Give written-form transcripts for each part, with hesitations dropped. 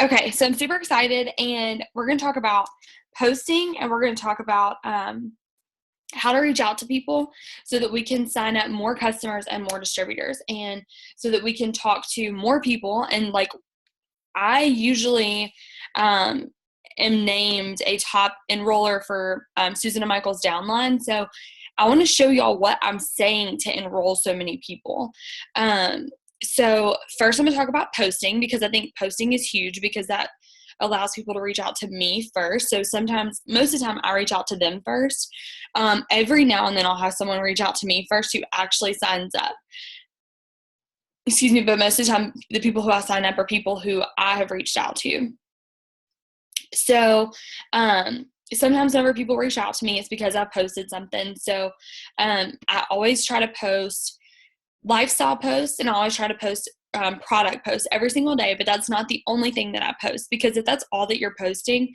Okay, so I'm super excited, and we're going to talk about posting, and we're going to talk about how to reach out to people so that we can sign up more customers and more distributors, and so that we can talk to more people. And like, I usually am named a top enroller for Susan and Michael's downline. So I want to show y'all what I'm saying to enroll so many people. So first I'm going to talk about posting, because I think posting is huge, because that allows people to reach out to me first. So sometimes, most of the time, I reach out to them first. Every now and then I'll have someone reach out to me first who actually signs up. Excuse me, but most of the time, the people who I sign up are people who I have reached out to. So sometimes whenever people reach out to me, it's because I posted something. So I always try to post lifestyle posts, and I always try to post product posts every single day, but that's not the only thing that I post, because if that's all that you're posting,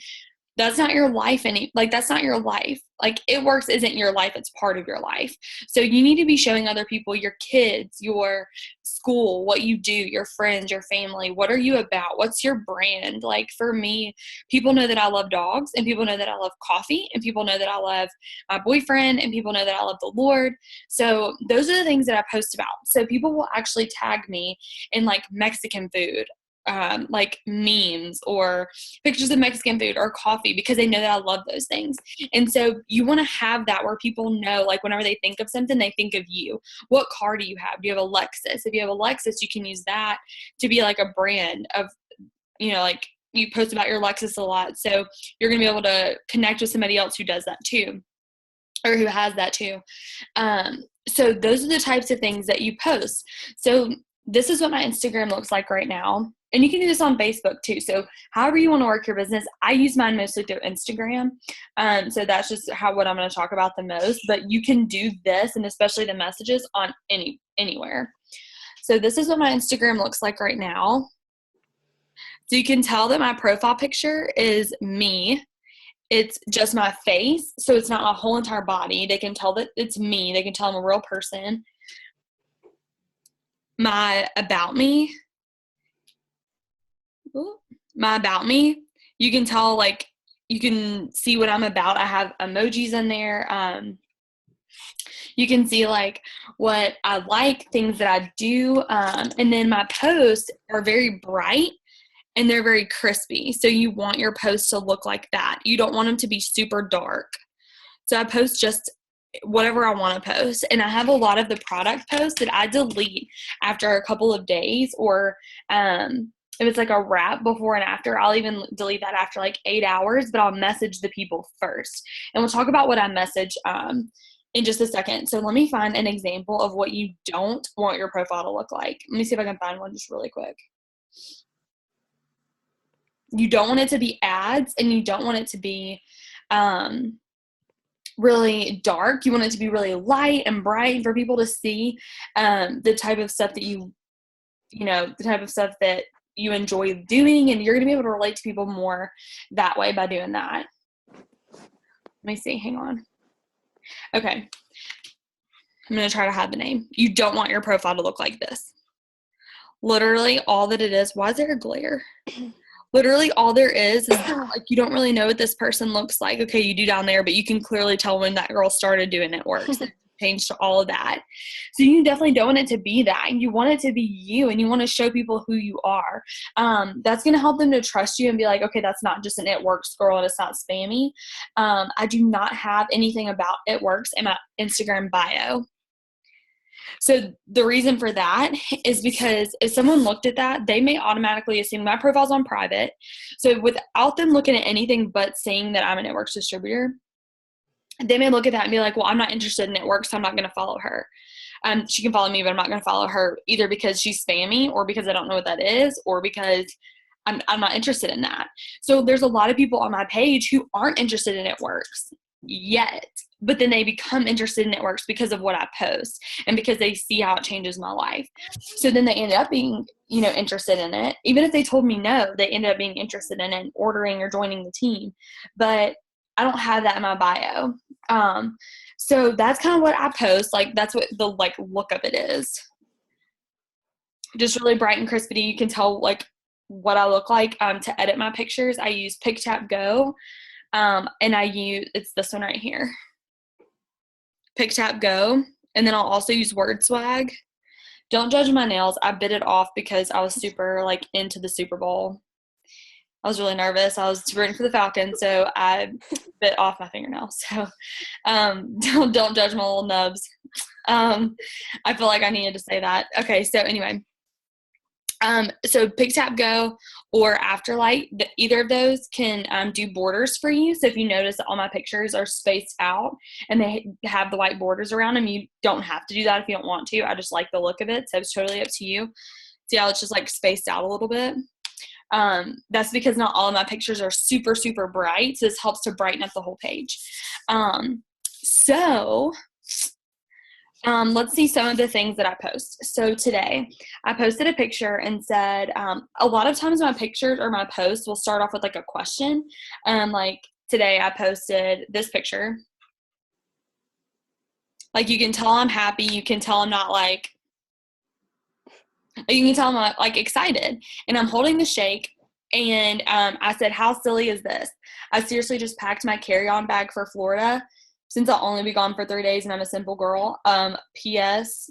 that's not your life. That's not your life. Like, It Works isn't your life. It's part of your life. So you need to be showing other people, your kids, your school, what you do, your friends, your family. What are you about? What's your brand? Like, for me, people know that I love dogs, and people know that I love coffee, and people know that I love my boyfriend, and people know that I love the Lord. So those are the things that I post about. So people will actually tag me in like Mexican food, like memes or pictures of Mexican food or coffee, because they know that I love those things. And so you want to have that where people know, like, whenever they think of something, they think of you. What car do you have? Do you have a Lexus? If you have a Lexus, you can use that to be like a brand of, like, you post about your Lexus a lot. So you're going to be able to connect with somebody else who does that too, or who has that too. So those are the types of things that you post. So this is what my Instagram looks like right now. And you can do this on Facebook too. So however you want to work your business, I use mine mostly through Instagram. So that's just what I'm going to talk about the most. But you can do this, and especially the messages, on anywhere. So this is what my Instagram looks like right now. So you can tell that my profile picture is me. It's just my face. So it's not my whole entire body. They can tell that it's me. They can tell I'm a real person. My about me, you can tell, like, you can see what I'm about. I have emojis in there. You can see like what I like, things that I do. And then my posts are very bright, and they're very crispy. So you want your posts to look like that. You don't want them to be super dark. So I post just whatever I want to post. And I have a lot of the product posts that I delete after a couple of days, or if it's like a wrap before and after, I'll even delete that after like 8 hours, but I'll message the people first. And we'll talk about what I message in just a second. So let me find an example of what you don't want your profile to look like. Let me see if I can find one just really quick. You don't want it to be ads, and you don't want it to be really dark. You want it to be really light and bright for people to see the type of stuff that the type of stuff that you enjoy doing, and you're going to be able to relate to people more that way by doing that. Let me see. Hang on. Okay. I'm going to try to hide the name. You don't want your profile to look like this. Literally all that it is. Why is there a glare? Literally all there is that, like, you don't really know what this person looks like. Okay, you do down there, but you can clearly tell when that girl started doing It Works. It changed to all of that. So you definitely don't want it to be that. You want it to be you, and you want to show people who you are. That's going to help them to trust you and be like, okay, that's not just an It Works girl, and it's not spammy. I do not have anything about It Works in my Instagram bio. So the reason for that is because if someone looked at that, they may automatically assume my profile's on private. So without them looking at anything but seeing that I'm an It Works distributor, they may look at that and be like, well, I'm not interested in It Works, so I'm not going to follow her. She can follow me, but I'm not going to follow her either because she's spammy, or because I don't know what that is, or because I'm not interested in that. So there's a lot of people on my page who aren't interested in It Works yet, but then they become interested in It Works because of what I post, and because they see how it changes my life. So then they end up being, interested in it. Even if they told me no, they ended up being interested in it, ordering or joining the team. But I don't have that in my bio. So that's kind of what I post. Like, that's what the look of it is. Just really bright and crispy. You can tell what I look like to edit my pictures, I use Pick Tap Go, and it's this one right here, Pick Tap Go, and then I'll also use Word Swag. Don't judge my nails. I bit it off because I was super like into the Super Bowl. I was really nervous. I was rooting for the Falcons, so I bit off my fingernail. So don't judge my little nubs. I feel like I needed to say that. Okay, so anyway. So Pick Tap Go or Afterlight, either of those can do borders for you. So if you notice that all my pictures are spaced out and they have the white borders around them, you don't have to do that if you don't want to. I just like the look of it, so it's totally up to you. See how it's just like spaced out a little bit? That's because not all of my pictures are super, super bright, so this helps to brighten up the whole page. Let's see some of the things that I post. So today I posted a picture and said, a lot of times my pictures or my posts will start off with like a question. Like today I posted this picture. Like you can tell I'm happy. You can tell I'm not like, you can tell I'm like excited, and I'm holding the shake. And I said, how silly is this? I seriously just packed my carry-on bag for Florida since I'll only be gone for 3 days and I'm a simple girl. P.S.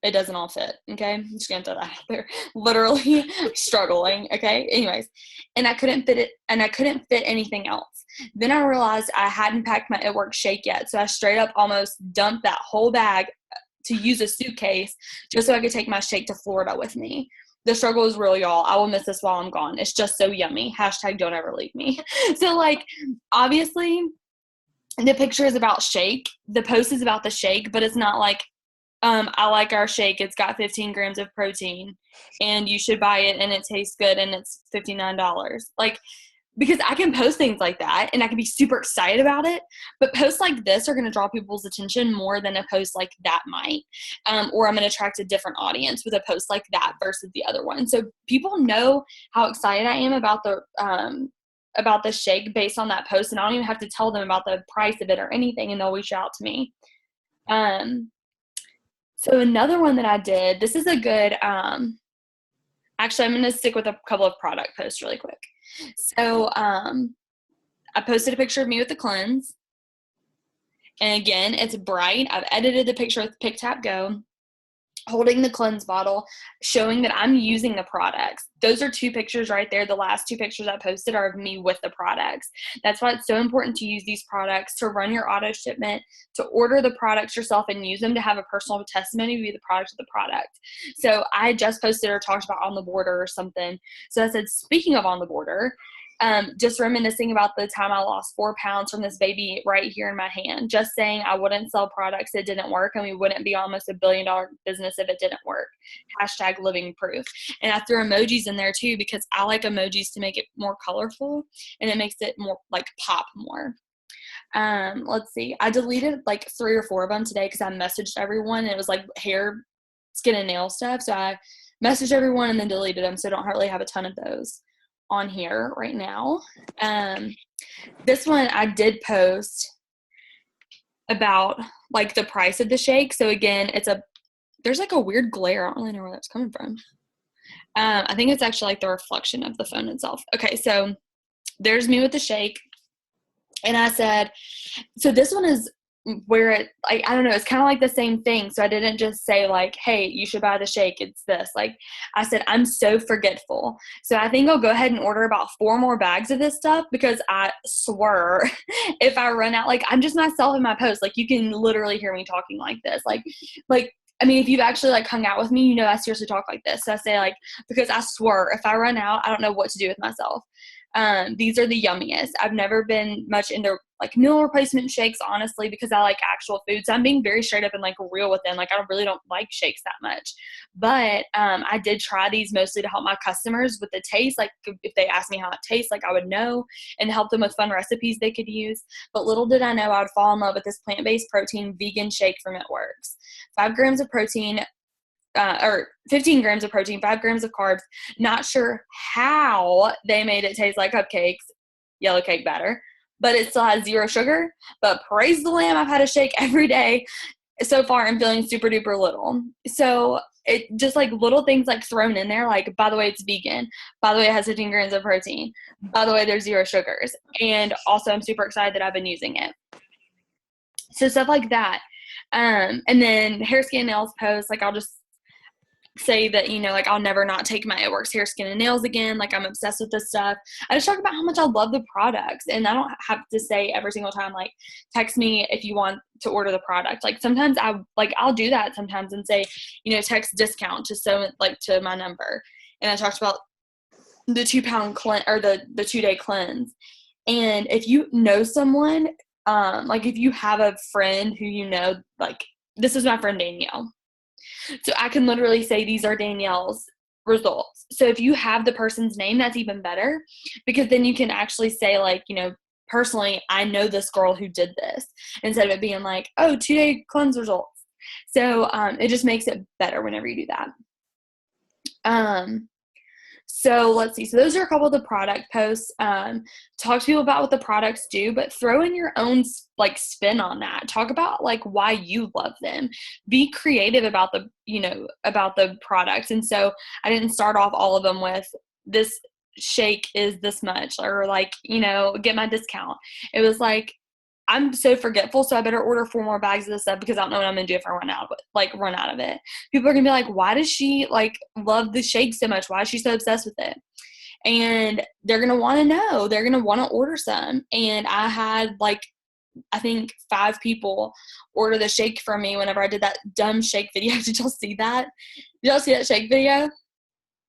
It doesn't all fit, okay? I'm just going to throw that out there. Literally struggling, okay? Anyways, and I couldn't fit it, and I couldn't fit anything else. Then I realized I hadn't packed my It Works shake yet, so I straight up almost dumped that whole bag to use a suitcase just so I could take my shake to Florida with me. The struggle is real, y'all. I will miss this while I'm gone. It's just so yummy. # don't ever leave me. So, like, obviously, the picture is about shake. The post is about the shake, but it's not like, I like our shake. It's got 15 grams of protein, and you should buy it, and it tastes good, and it's $59. Like, because I can post things like that, and I can be super excited about it, but posts like this are going to draw people's attention more than a post like that might, or I'm going to attract a different audience with a post like that versus the other one. So people know how excited I am about the shake based on that post, and I don't even have to tell them about the price of it or anything, and they'll reach out to me. So another one that I did, this is a good, actually I'm going to stick with a couple of product posts really quick. So I posted a picture of me with the cleanse, and again, it's bright. I've edited the picture with Pick Tap Go, holding the cleanse bottle, showing that I'm using the products. Those are 2 pictures right there. The last 2 pictures I posted are of me with the products. That's why it's so important to use these products, to run your auto shipment, to order the products yourself and use them, to have a personal testimony to be the product of the product. So I just posted or talked about On the Border or something. So I said, speaking of On the Border, just reminiscing about the time I lost 4 pounds from this baby right here in my hand, just saying I wouldn't sell products that didn't work, and we wouldn't be almost $1 billion business if it didn't work. # living proof. And I threw emojis in there too, because I like emojis to make it more colorful, and it makes it more like pop more. Let's see. I deleted like 3 or 4 of them today because I messaged everyone, and it was like hair, skin, and nail stuff. So I messaged everyone and then deleted them. So I don't really have a ton of those on here right now. This one I did post about like the price of the shake. So again, there's like a weird glare. I don't really know where that's coming from. I think it's actually like the reflection of the phone itself. Okay, so there's me with the shake. And I said, so this one is where it, like, I don't know, it's kind of like the same thing. So I didn't just say like, hey, you should buy the shake, it's this. Like I said, I'm so forgetful. So I think I'll go ahead and order about 4 more bags of this stuff, because I swear if I run out, like I'm just myself in my post. Like you can literally hear me talking like this. Like, I mean, if you've actually like hung out with me, you know I seriously talk like this. So I say like, because I swear if I run out, I don't know what to do with myself. These are the yummiest. I've never been much into like meal replacement shakes, honestly, because I like actual food. So I'm being very straight up and like real with them. Like I really don't like shakes that much, but I did try these mostly to help my customers with the taste. Like if they asked me how it tastes, like I would know, and help them with fun recipes they could use. But little did I know I would fall in love with this plant-based protein vegan shake from It Works. 5 grams of protein, or 15 grams of protein, 5 grams of carbs. Not sure how they made it taste like cupcakes, yellow cake batter, but it still has 0 sugar. But praise the lamb, I've had a shake every day so far and feeling super duper little. So it just like little things like thrown in there, like, by the way, it's vegan. By the way, it has 15 grams of protein. By the way, there's 0 sugars. And also I'm super excited that I've been using it. So stuff like that. And then hair, skin, nails posts, like I'll just say that, you know, like I'll never not take my It Works hair, skin, and nails again. Like I'm obsessed with this stuff. I just talk about how much I love the products, and I don't have to say every single time, like, text me if you want to order the product. Like sometimes I'll do that sometimes and say, you know, text discount to my number. And I talked about the 2-pound cleanse or the 2-day cleanse. And if you know someone, like if you have a friend who, you know, like this is my friend Danielle. So I can literally say these are Danielle's results. So if you have the person's name, that's even better, because then you can actually say, like, you know, personally, I know this girl who did this, instead of it being like, oh, 2-day cleanse results. So it just makes it better whenever you do that. So let's see. So those are a couple of the product posts. Talk to people about what the products do, but throw in your own like spin on that. Talk about like why you love them. Be creative about about the products. And so I didn't start off all of them with this shake is this much, or like, you know, get my discount. It was like, I'm so forgetful, so I better order 4 more bags of this stuff because I don't know what I'm going to do if I run out of it. People are going to be like, why does she like love the shake so much? Why is she so obsessed with it? And they're going to want to know. They're going to want to order some. And I had like, I think 5 people order the shake from me whenever I did that dumb shake video. Did y'all see that? Did y'all see that shake video?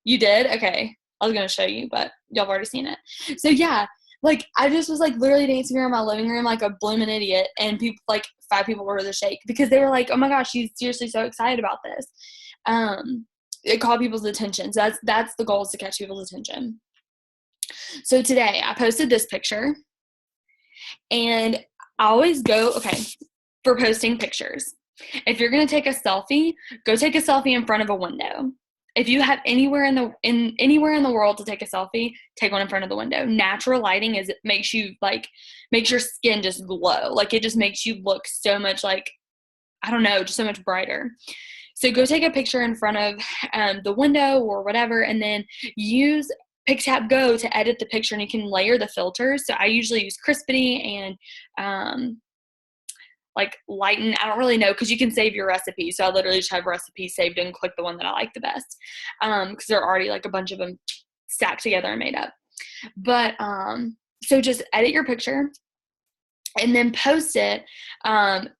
You did? Okay. I was going to show you, but y'all have already seen it. So yeah. Like, I just was, like, literally dancing around my living room like a blooming idiot, and people, like, 5 people ordered the shake because they were like, oh, my gosh, she's seriously so excited about this. It caught people's attention. So that's the goal, is to catch people's attention. So today I posted this picture, and I always go, okay, for posting pictures. If you're going to take a selfie, go take a selfie in front of a window. If you have anywhere in the world to take a selfie, take one in front of the window. Natural lighting makes your skin just glow. Like, it just makes you look so much like, I don't know, just so much brighter. So go take a picture in front of the window or whatever, and then use PicTap Go to edit the picture, and you can layer the filters. So I usually use Crispity and like Lighten. I don't really know, because you can save your recipe. So I literally just have recipes saved and click the one that I like the best, because there are already like a bunch of them stacked together and made up. But so just edit your picture and then post it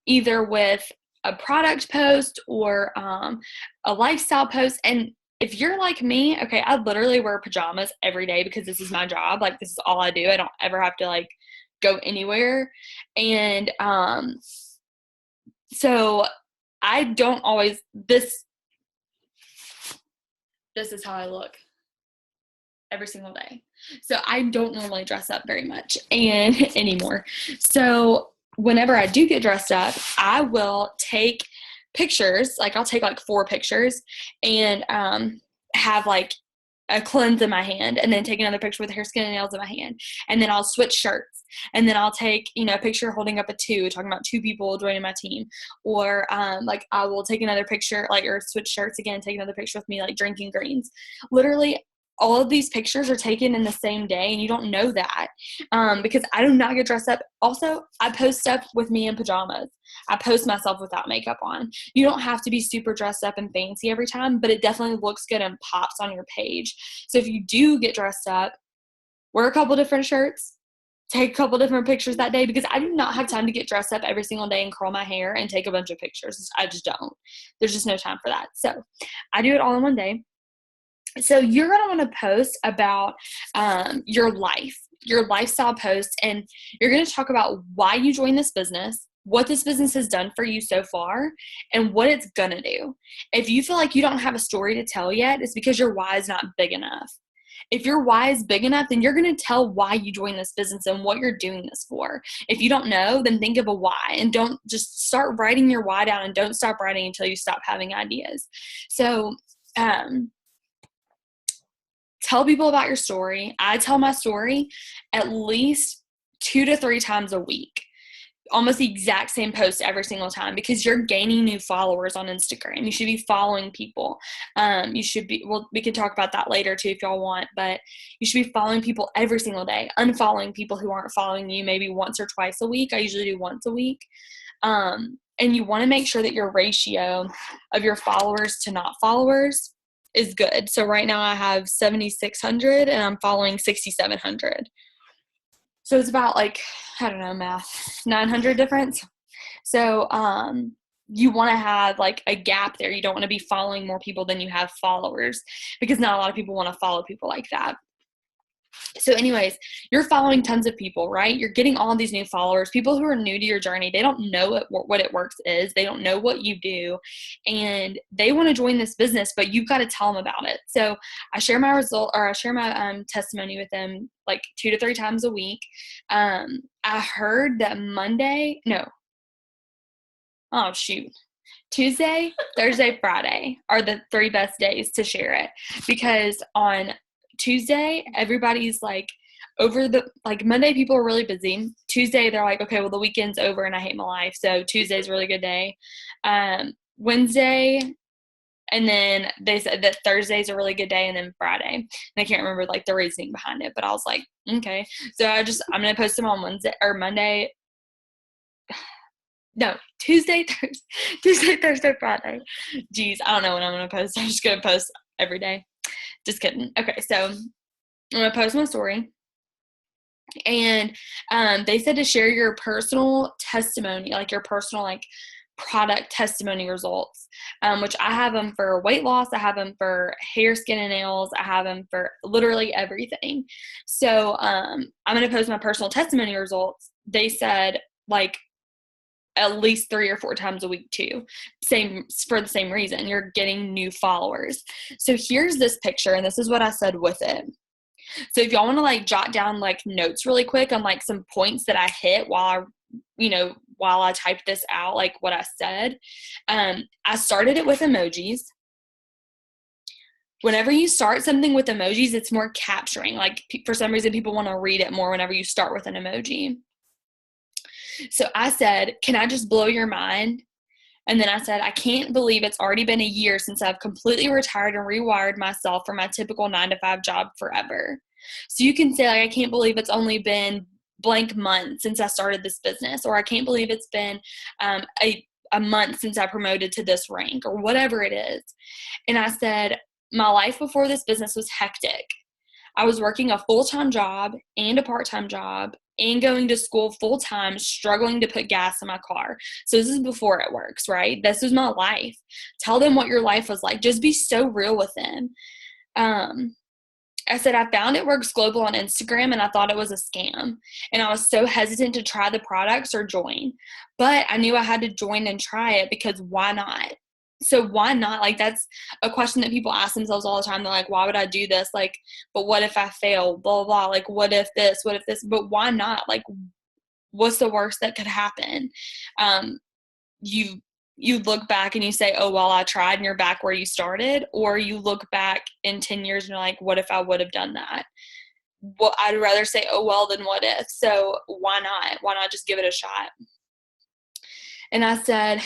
either with a product post or a lifestyle post. And if you're like me, okay, I literally wear pajamas every day because this is my job. Like, this is all I do. I don't ever have to like go anywhere. And so I don't always, this is how I look every single day. So I don't normally dress up very much anymore. So whenever I do get dressed up, I will take pictures. Like, I'll take like 4 pictures and have like a cleanse in my hand, and then take another picture with hair, skin, and nails in my hand. And then I'll switch shirts, and then I'll take, you know, a picture holding up a 2, talking about 2 people joining my team. Or like, I will take another picture, like, or switch shirts again, take another picture with me, like, drinking greens. Literally, all of these pictures are taken in the same day, and you don't know that because I do not get dressed up. Also, I post stuff with me in pajamas. I post myself without makeup on. You don't have to be super dressed up and fancy every time, but it definitely looks good and pops on your page. So if you do get dressed up, wear a couple different shirts, take a couple different pictures that day, because I do not have time to get dressed up every single day and curl my hair and take a bunch of pictures. I just don't. There's just no time for that. So I do it all in one day. So you're going to want to post about your life, your lifestyle posts, and you're going to talk about why you joined this business, what this business has done for you so far, and what it's going to do. If you feel like you don't have a story to tell yet, it's because your why is not big enough. If your why is big enough, then you're going to tell why you joined this business and what you're doing this for. If you don't know, then think of a why, and don't just start writing your why down, and don't stop writing until you stop having ideas. So, tell people about your story. I tell my story at least 2 to 3 times a week. almost the exact same post every single time, because you're gaining new followers on Instagram. You should be following people. You should be, well, we can talk about that later too if y'all want, but you should be following people every single day, unfollowing people who aren't following you maybe once or twice a week. I usually do once a week. And you want to make sure that your ratio of your followers to not followers is good. So right now I have 7,600 and I'm following 6,700. So it's about like, I don't know, math, 900 difference. So you want to have like a gap there. You don't want to be following more people than you have followers, because not a lot of people want to follow people like that. So anyways, you're following tons of people, right? You're getting all these new followers, people who are new to your journey. They don't know what It Works is. They don't know what you do, and they want to join this business, but you've got to tell them about it. So I share my testimony with them like 2 to 3 times a week. I heard that Tuesday, Thursday, Friday are the 3 best days to share it, because on Tuesday, everybody's like Monday, people are really busy. Tuesday, they're like, okay, well, the weekend's over and I hate my life. So Tuesday's a really good day. Wednesday, and then they said that Thursday's a really good day, and then Friday. And I can't remember like the reasoning behind it, but I was like, okay. So I'm going to post them on Monday, Tuesday, Thursday, Friday. Jeez, I don't know when I'm going to post. I'm just going to post every day. Just kidding. Okay, so I'm going to post my story. And they said to share your personal testimony, like your personal like product testimony results, which I have them for weight loss. I have them for hair, skin, and nails. I have them for literally everything. So I'm going to post my personal testimony results. They said like at least 3 or 4 times a week too. For the same reason. You're getting new followers. So here's this picture, and this is what I said with it. So if y'all want to like jot down like notes really quick on like some points that I hit while I typed this out, like what I said, I started it with emojis. Whenever you start something with emojis, it's more capturing. Like for some reason, people want to read it more whenever you start with an emoji. So I said, can I just blow your mind? And then I said, I can't believe it's already been a year since I've completely retired and rewired myself for my typical 9-to-5 job forever. So you can say, like, I can't believe it's only been blank month since I started this business, or I can't believe it's been a month since I promoted to this rank, or whatever it is. And I said, my life before this business was hectic. I was working a full-time job and a part-time job and going to school full-time, struggling to put gas in my car. So this is before It Works, right? This was my life. Tell them what your life was like. Just be so real with them. I said, I found It Works Global on Instagram and I thought it was a scam. And I was so hesitant to try the products or join. But I knew I had to join and try it, because why not? So why not? Like, that's a question that people ask themselves all the time. They're like, why would I do this? Like, but what if I fail? Blah, blah, blah. Like, what if this? But why not? Like, what's the worst that could happen? You look back and you say, oh, well, I tried, and you're back where you started. Or you look back in 10 years and you're like, what if I would have done that? Well, I'd rather say, oh, well, than what if. So why not? Why not just give it a shot? And I said,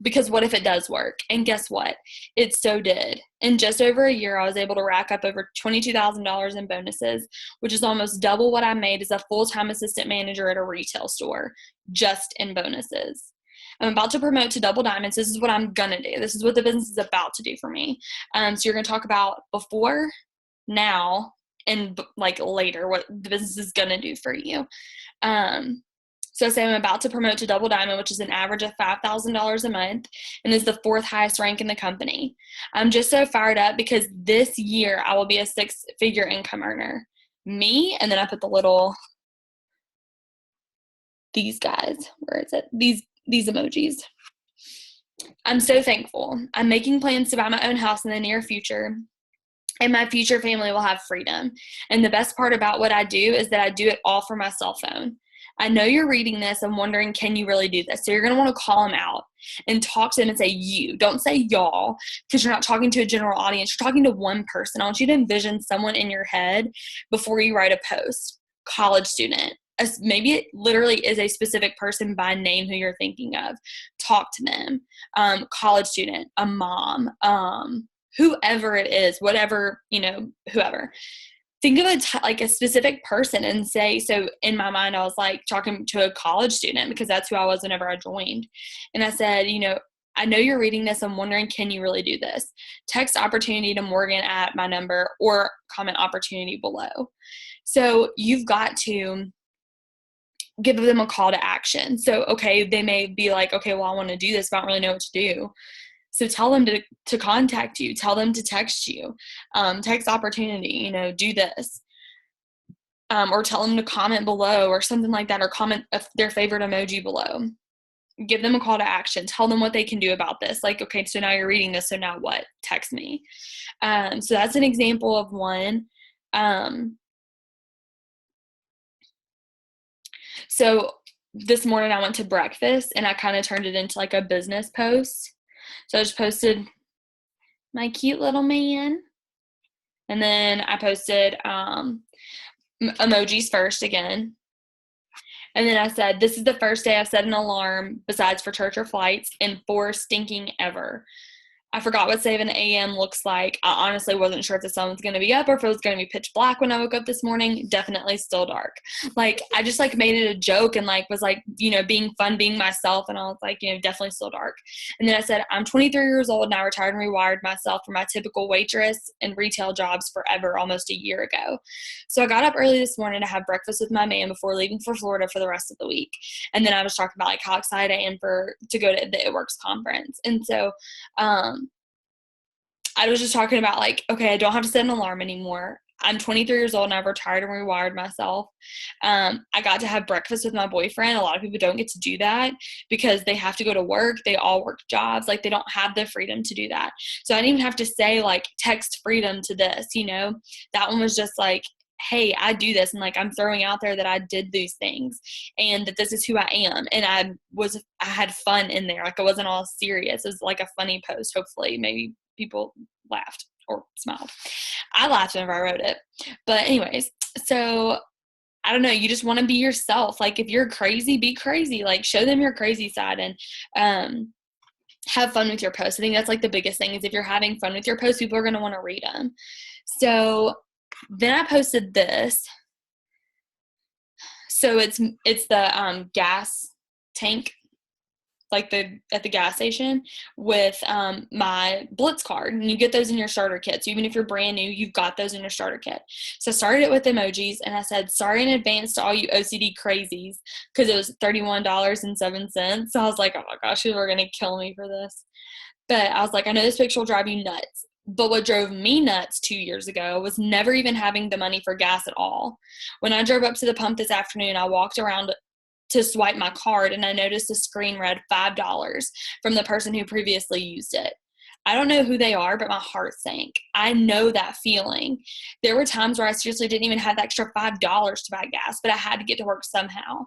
because what if it does work? And guess what? It so did. In just over a year, I was able to rack up over $22,000 in bonuses, which is almost double what I made as a full-time assistant manager at a retail store, just in bonuses. I'm about to promote to double diamonds. This is what I'm going to do. This is what the business is about to do for me. So you're going to talk about before, now, and like later, what the business is going to do for you. So I say I'm about to promote to double diamond, which is an average of $5,000 a month and is the 4th highest rank in the company. I'm just so fired up because this year I will be a 6-figure income earner. Me, and then I put the little, these guys, where is it? These emojis. I'm so thankful. I'm making plans to buy my own house in the near future, and my future family will have freedom. And the best part about what I do is that I do it all from my cell phone. I know you're reading this and wondering, can you really do this? So you're going to want to call them out and talk to them and say you. Don't say y'all, because you're not talking to a general audience. You're talking to one person. I want you to envision someone in your head before you write a post. College student, maybe it literally is a specific person by name who you're thinking of. Talk to them. College student, a mom, whoever it is, whatever, whoever. Think of like a specific person and say, so in my mind, I was like talking to a college student because that's who I was whenever I joined. And I said, I know you're reading this. I'm wondering, can you really do this? Text opportunity to Morgan at my number or comment opportunity below. So you've got to give them a call to action. So, okay, they may be like, okay, well, I want to do this, but I don't really know what to do. So tell them to contact you. Tell them to text you. Text opportunity, do this. Or tell them to comment below or something like that, or comment their favorite emoji below. Give them a call to action. Tell them what they can do about this. Like, okay, so now you're reading this, so now what? Text me. So that's an example of one. So this morning I went to breakfast and I kind of turned it into like a business post. So I just posted my cute little man. And then I posted emojis first again. And then I said, this is the first day I've set an alarm besides for church or flights and 4 stinking ever. I forgot what 7 a.m. looks like. I honestly wasn't sure if the sun was going to be up or if it was going to be pitch black when I woke up this morning. Definitely still dark. Like, I just like made it a joke and like was like, being fun, being myself. And I was like, definitely still dark. And then I said, I'm 23 years old now, retired and rewired myself from my typical waitress and retail jobs forever, almost a year ago. So I got up early this morning to have breakfast with my man before leaving for Florida for the rest of the week. And then I was talking about like how excited I am to go to the It Works conference. And so, I was just talking about like, okay, I don't have to set an alarm anymore. I'm 23 years old and I've retired and rewired myself. I got to have breakfast with my boyfriend. A lot of people don't get to do that because they have to go to work. They all work jobs. Like, they don't have the freedom to do that. So I didn't even have to say like text freedom to this, that one was just like, hey, I do this. And like, I'm throwing out there that I did these things and that this is who I am. And I had fun in there. Like, I wasn't all serious. It was like a funny post. Hopefully maybe people laughed or smiled. I laughed whenever I wrote it. But anyways, so I don't know. You just want to be yourself. Like, if you're crazy, be crazy. Like, show them your crazy side and have fun with your posts. I think that's like the biggest thing is if you're having fun with your posts, people are going to want to read them. So then I posted this. So it's the gas tank, like at the gas station with my Blitz card, and you get those in your starter kit. So even if you're brand new, you've got those in your starter kit. So I started it with emojis, and I said, sorry in advance to all you OCD crazies, because it was $31.07. So I was like, oh my gosh, people are going to kill me for this. But I was like, I know this picture will drive you nuts. But what drove me nuts 2 years ago was never even having the money for gas at all. When I drove up to the pump this afternoon, I walked around to swipe my card, and I noticed the screen read $5 from the person who previously used it. I don't know who they are, but my heart sank. I know that feeling. There were times where I seriously didn't even have the extra $5 to buy gas, but I had to get to work somehow.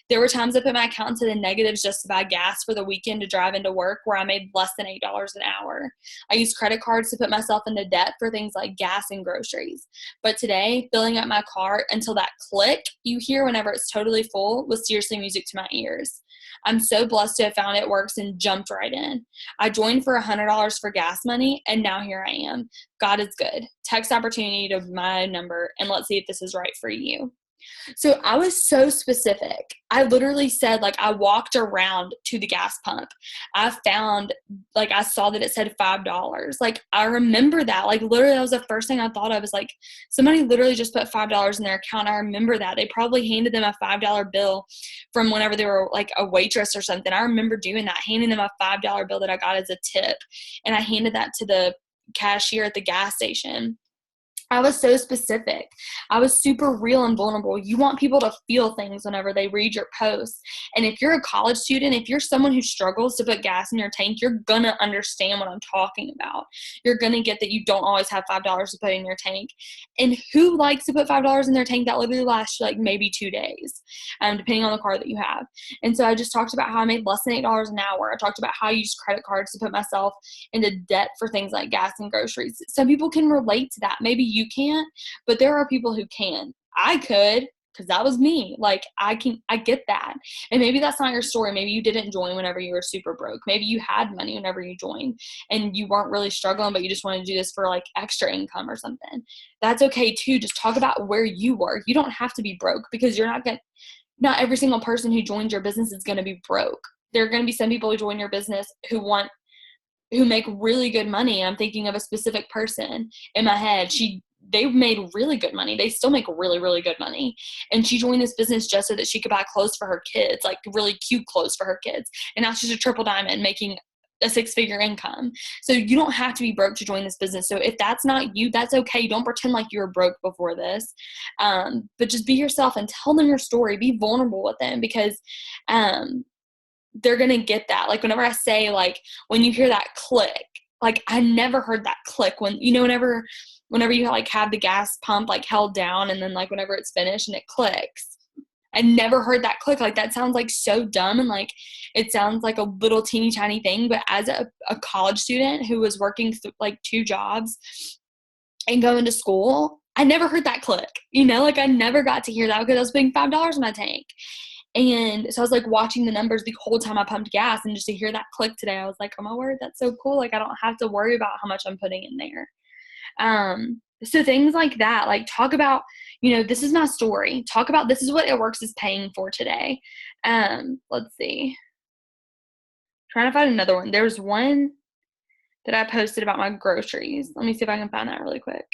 There were times I put my account into the negatives just to buy gas for the weekend to drive into work, where I made less than $8 an hour. I used credit cards to put myself into debt for things like gas and groceries. But today, filling up my car until that click you hear whenever it's totally full was seriously music to my ears. I'm so blessed to have found It Works and jumped right in. I joined for $100 for gas money, and now here I am. God is good. Text opportunity to my number, and let's see if this is right for you. So I was so specific. I literally said, like, I walked around to the gas pump. I found, like, I saw that it said $5. Like, I remember that. Like, literally, that was the first thing I thought of, was like, somebody literally just put $5 in their account. I remember that. They probably handed them a $5 bill from whenever they were, like, a waitress or something. I remember doing that, handing them a $5 bill that I got as a tip. And I handed that to the cashier at the gas station. I was so specific. I was super real and vulnerable. You want people to feel things whenever they read your posts. And if you're a college student, if you're someone who struggles to put gas in your tank, you're going to understand what I'm talking about. You're going to get that you don't always have $5 to put in your tank. And who likes to put $5 in their tank? That literally lasts like maybe 2 days, depending on the car that you have. And so I just talked about how I made less than $8 an hour. I talked about how I used credit cards to put myself into debt for things like gas and groceries. Some people can relate to that. Maybe you can't, but there are people who can. I could. because that was me. Like, I get that. And maybe that's not your story. Maybe you didn't join whenever you were super broke. Maybe you had money whenever you joined and you weren't really struggling, but you just wanted to do this for like extra income or something. That's okay too. Just talk about where you were. You don't have to be broke, because not every single person who joins your business is going to be broke. There are going to be some people who join your business who make really good money. I'm thinking of a specific person in my head. They made really good money. They still make really, really good money. And she joined this business just so that she could buy clothes for her kids, like really cute clothes for her kids. And now she's a triple diamond making a 6-figure income. So you don't have to be broke to join this business. So if that's not you, that's okay. Don't pretend like you were broke before this. But just be yourself and tell them your story. Be vulnerable with them, because they're going to get that. Like, whenever I say, like, when you hear that click, like, I never heard that click when, whenever you like have the gas pump like held down, and then like whenever it's finished and it clicks, I never heard that click. Like, that sounds like so dumb, and like it sounds like a little teeny tiny thing. But as a college student who was working like 2 jobs and going to school, I never heard that click. Like, I never got to hear that because I was putting $5 in my tank. And so I was like watching the numbers the whole time I pumped gas, and just to hear that click today, I was like, oh my word, that's so cool. Like, I don't have to worry about how much I'm putting in there. So things like that, like, talk about, this is my story. Talk about, this is what It Works is paying for today. Let's see. Trying to find another one. There's one that I posted about my groceries. Let me see if I can find that really quick.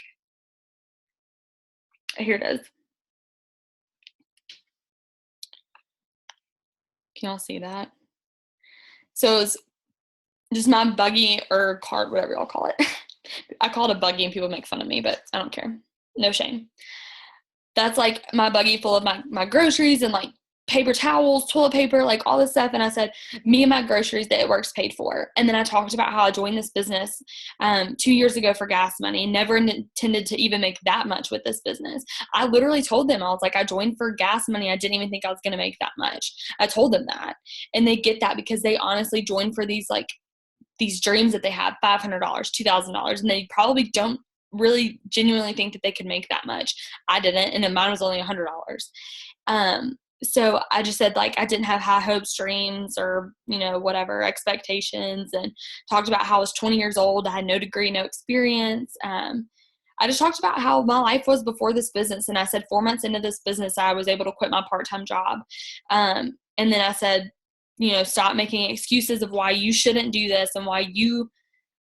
Here it is. Can y'all see that? So it's just my buggy or cart, whatever y'all call it. I call it a buggy and people make fun of me, but I don't care. No shame. That's like my buggy full of my groceries and like paper towels, toilet paper, like all this stuff. And I said, me and my groceries that It Works paid for. And then I talked about how I joined this business 2 years ago for gas money, never intended to even make that much with this business. I literally told them, I was like, I joined for gas money. I didn't even think I was going to make that much. I told them that. And they get that because they honestly joined for these dreams that they have, $500, $2,000. And they probably don't really genuinely think that they could make that much. I didn't. And then mine was only $100. So I just said, like, I didn't have high hopes, dreams, or, whatever expectations, and talked about how I was 20 years old. I had no degree, no experience. I just talked about how my life was before this business. And I said 4 months into this business, I was able to quit my part-time job. And then I said, stop making excuses of why you shouldn't do this and why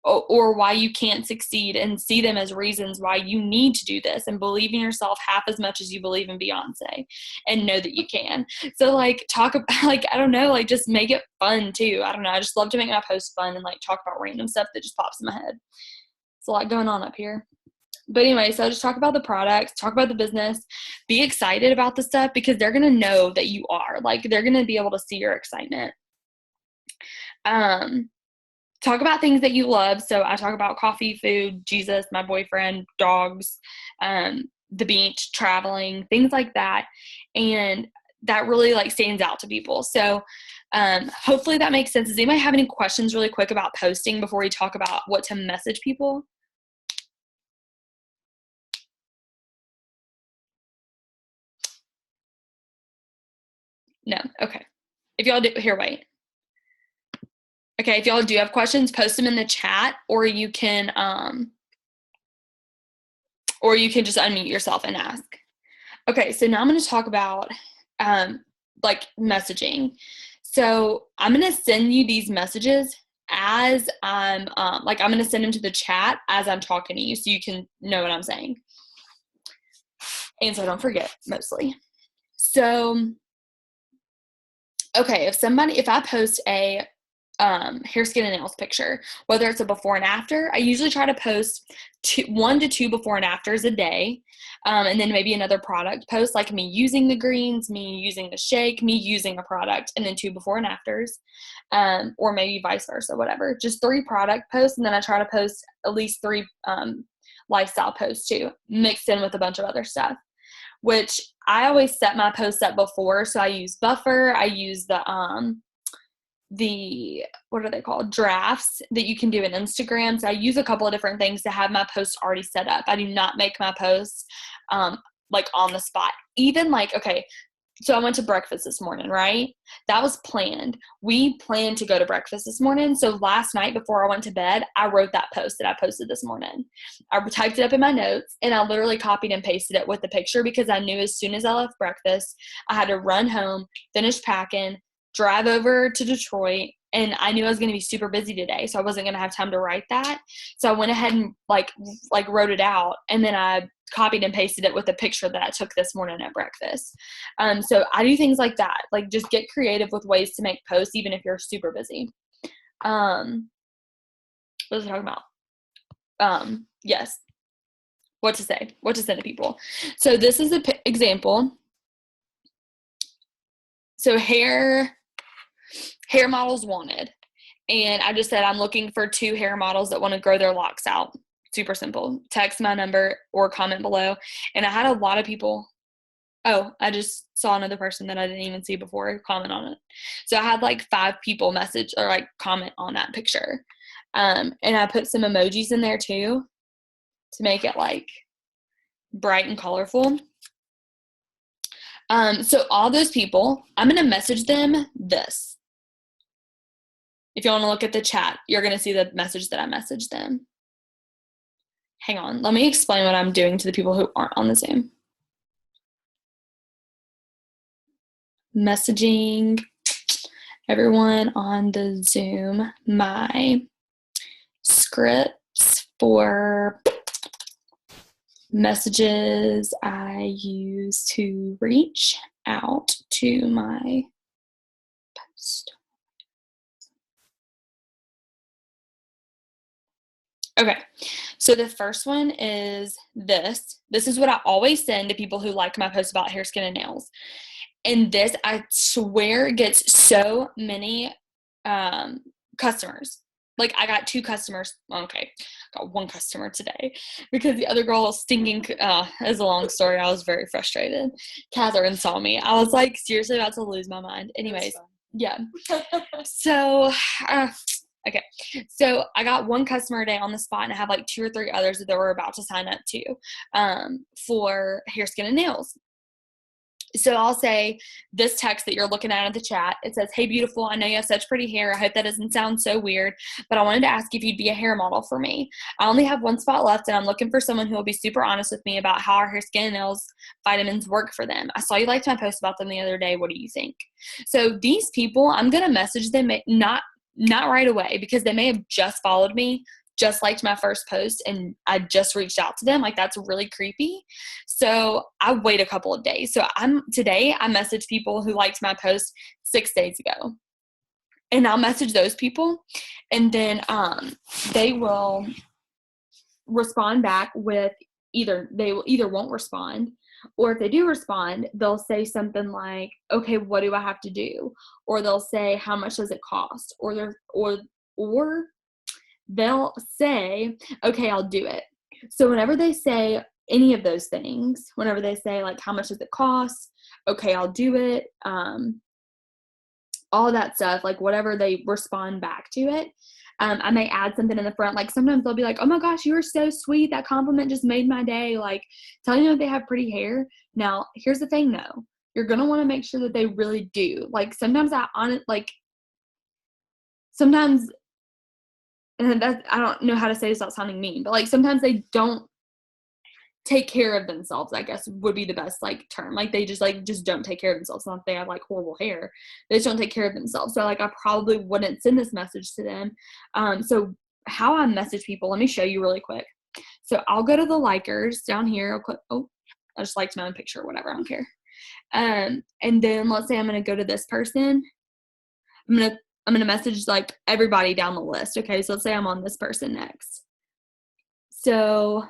or why you can't succeed, and see them as reasons why you need to do this, and believe in yourself half as much as you believe in Beyonce, and know that you can. So like, talk about, like, I don't know, like, just make it fun too. I don't know. I just love to make my posts fun and like talk about random stuff that just pops in my head. It's a lot going on up here. But anyway, so just talk about the products, talk about the business, be excited about the stuff, because they're going to know that you are. Like, they're going to be able to see your excitement. Talk about things that you love. So I talk about coffee, food, Jesus, my boyfriend, dogs, the beach, traveling, things like that. And that really like stands out to people. So hopefully that makes sense. Does anybody have any questions really quick about posting before we talk about what to message people? No. Okay. If y'all do, here, wait. Okay, if y'all do have questions, post them in the chat, or you can just unmute yourself and ask. Okay, so now I'm going to talk about like messaging. So I'm going to send you these messages as I'm I'm going to send them to the chat as I'm talking to you, so you can know what I'm saying, and so I don't forget, mostly. So okay, if I post a hair, skin, and nails picture, whether it's a before and after, I usually try to post 1 to 2 before and afters a day. And then maybe another product post, like me using the greens, me using the shake, me using a product, and then 2 before and afters, or maybe vice versa, whatever. Just 3 product posts. And then I try to post at least 3 lifestyle posts too, mixed in with a bunch of other stuff, which I always set my posts up before. So I use Buffer. I use the what are they called, drafts that you can do in Instagram. So I use a couple of different things to have my posts already set up. I do not make my posts like on the spot. Even like, okay, so I went to breakfast this morning, right? That was planned. We planned to go to breakfast this morning. So last night before I went to bed, I wrote that post that I posted this morning. I typed it up in my notes and I literally copied and pasted it with the picture because I knew as soon as I left breakfast, I had to run home, finish packing, drive over to Detroit. And I knew I was going to be super busy today, so I wasn't going to have time to write that. So I went ahead and like wrote it out, and then I copied and pasted it with a picture that I took this morning at breakfast. So I do things like that, like just get creative with ways to make posts, even if you're super busy. What was I talking about? Yes. What to say, what to send to people. So this is an example. So hair models wanted. And I just said, I'm looking for 2 hair models that want to grow their locks out. Super simple. Text my number or comment below. And I had a lot of people. Oh, I just saw another person that I didn't even see before comment on it. So I had like 5 people message or like comment on that picture. And I put some emojis in there too to make it like bright and colorful. So all those people, I'm going to message them this. If you want to look at the chat, you're going to see the message that I messaged them. Hang on. Let me explain what I'm doing to the people who aren't on the Zoom. Messaging everyone on the Zoom my scripts for messages I use to reach out to my post. Okay, so the first one is this. This is what I always send to people who like my posts about hair, skin, and nails. And this, I swear, gets so many customers. Like, I got 2 customers. Okay, got 1 customer today because the other girl was stinking. It's a long story. I was very frustrated. Catherine saw me. I was like seriously about to lose my mind. Anyways, yeah. So, okay. So I got 1 customer a day on the spot, and I have like 2 or 3 others that were about to sign up to for hair, skin, and nails. So I'll say this text that you're looking at in the chat. It says, "Hey, beautiful, I know you have such pretty hair. I hope that doesn't sound so weird, but I wanted to ask if you'd be a hair model for me. I only have 1 spot left, and I'm looking for someone who will be super honest with me about how our hair, skin, and nails vitamins work for them. I saw you liked my post about them the other day. What do you think?" So these people, I'm going to message them not right away because they may have just followed me, just liked my first post, and I just reached out to them. Like, that's really creepy. So I wait a couple of days. So today I message people who liked my post 6 days ago, and I'll message those people, and then they will respond back with they either won't respond, or if they do respond, they'll say something like, "Okay, what do I have to do?" Or they'll say, "How much does it cost?" Or they'll say, "Okay, I'll do it." So whenever they say any of those things, whenever they say like, "How much does it cost?" "Okay, I'll do it." All that stuff, like whatever they respond back to it, I may add something in the front. Like sometimes they'll be like, "Oh my gosh, you are so sweet. That compliment just made my day." Like telling them they have pretty hair. Now, here's the thing though. You're going to want to make sure that they really do. Like sometimes sometimes, and I don't know how to say this without sounding mean, but like sometimes they don't take care of themselves, I guess would be the best like term. Like they just don't take care of themselves. Not that they have like horrible hair. They just don't take care of themselves. So like I probably wouldn't send this message to them. So how I message people, let me show you really quick. So I'll go to the likers down here. I'll click, I just liked my own picture or whatever, I don't care. And then let's say I'm gonna go to this person. I'm gonna message like everybody down the list. Okay, so let's say I'm on this person next. So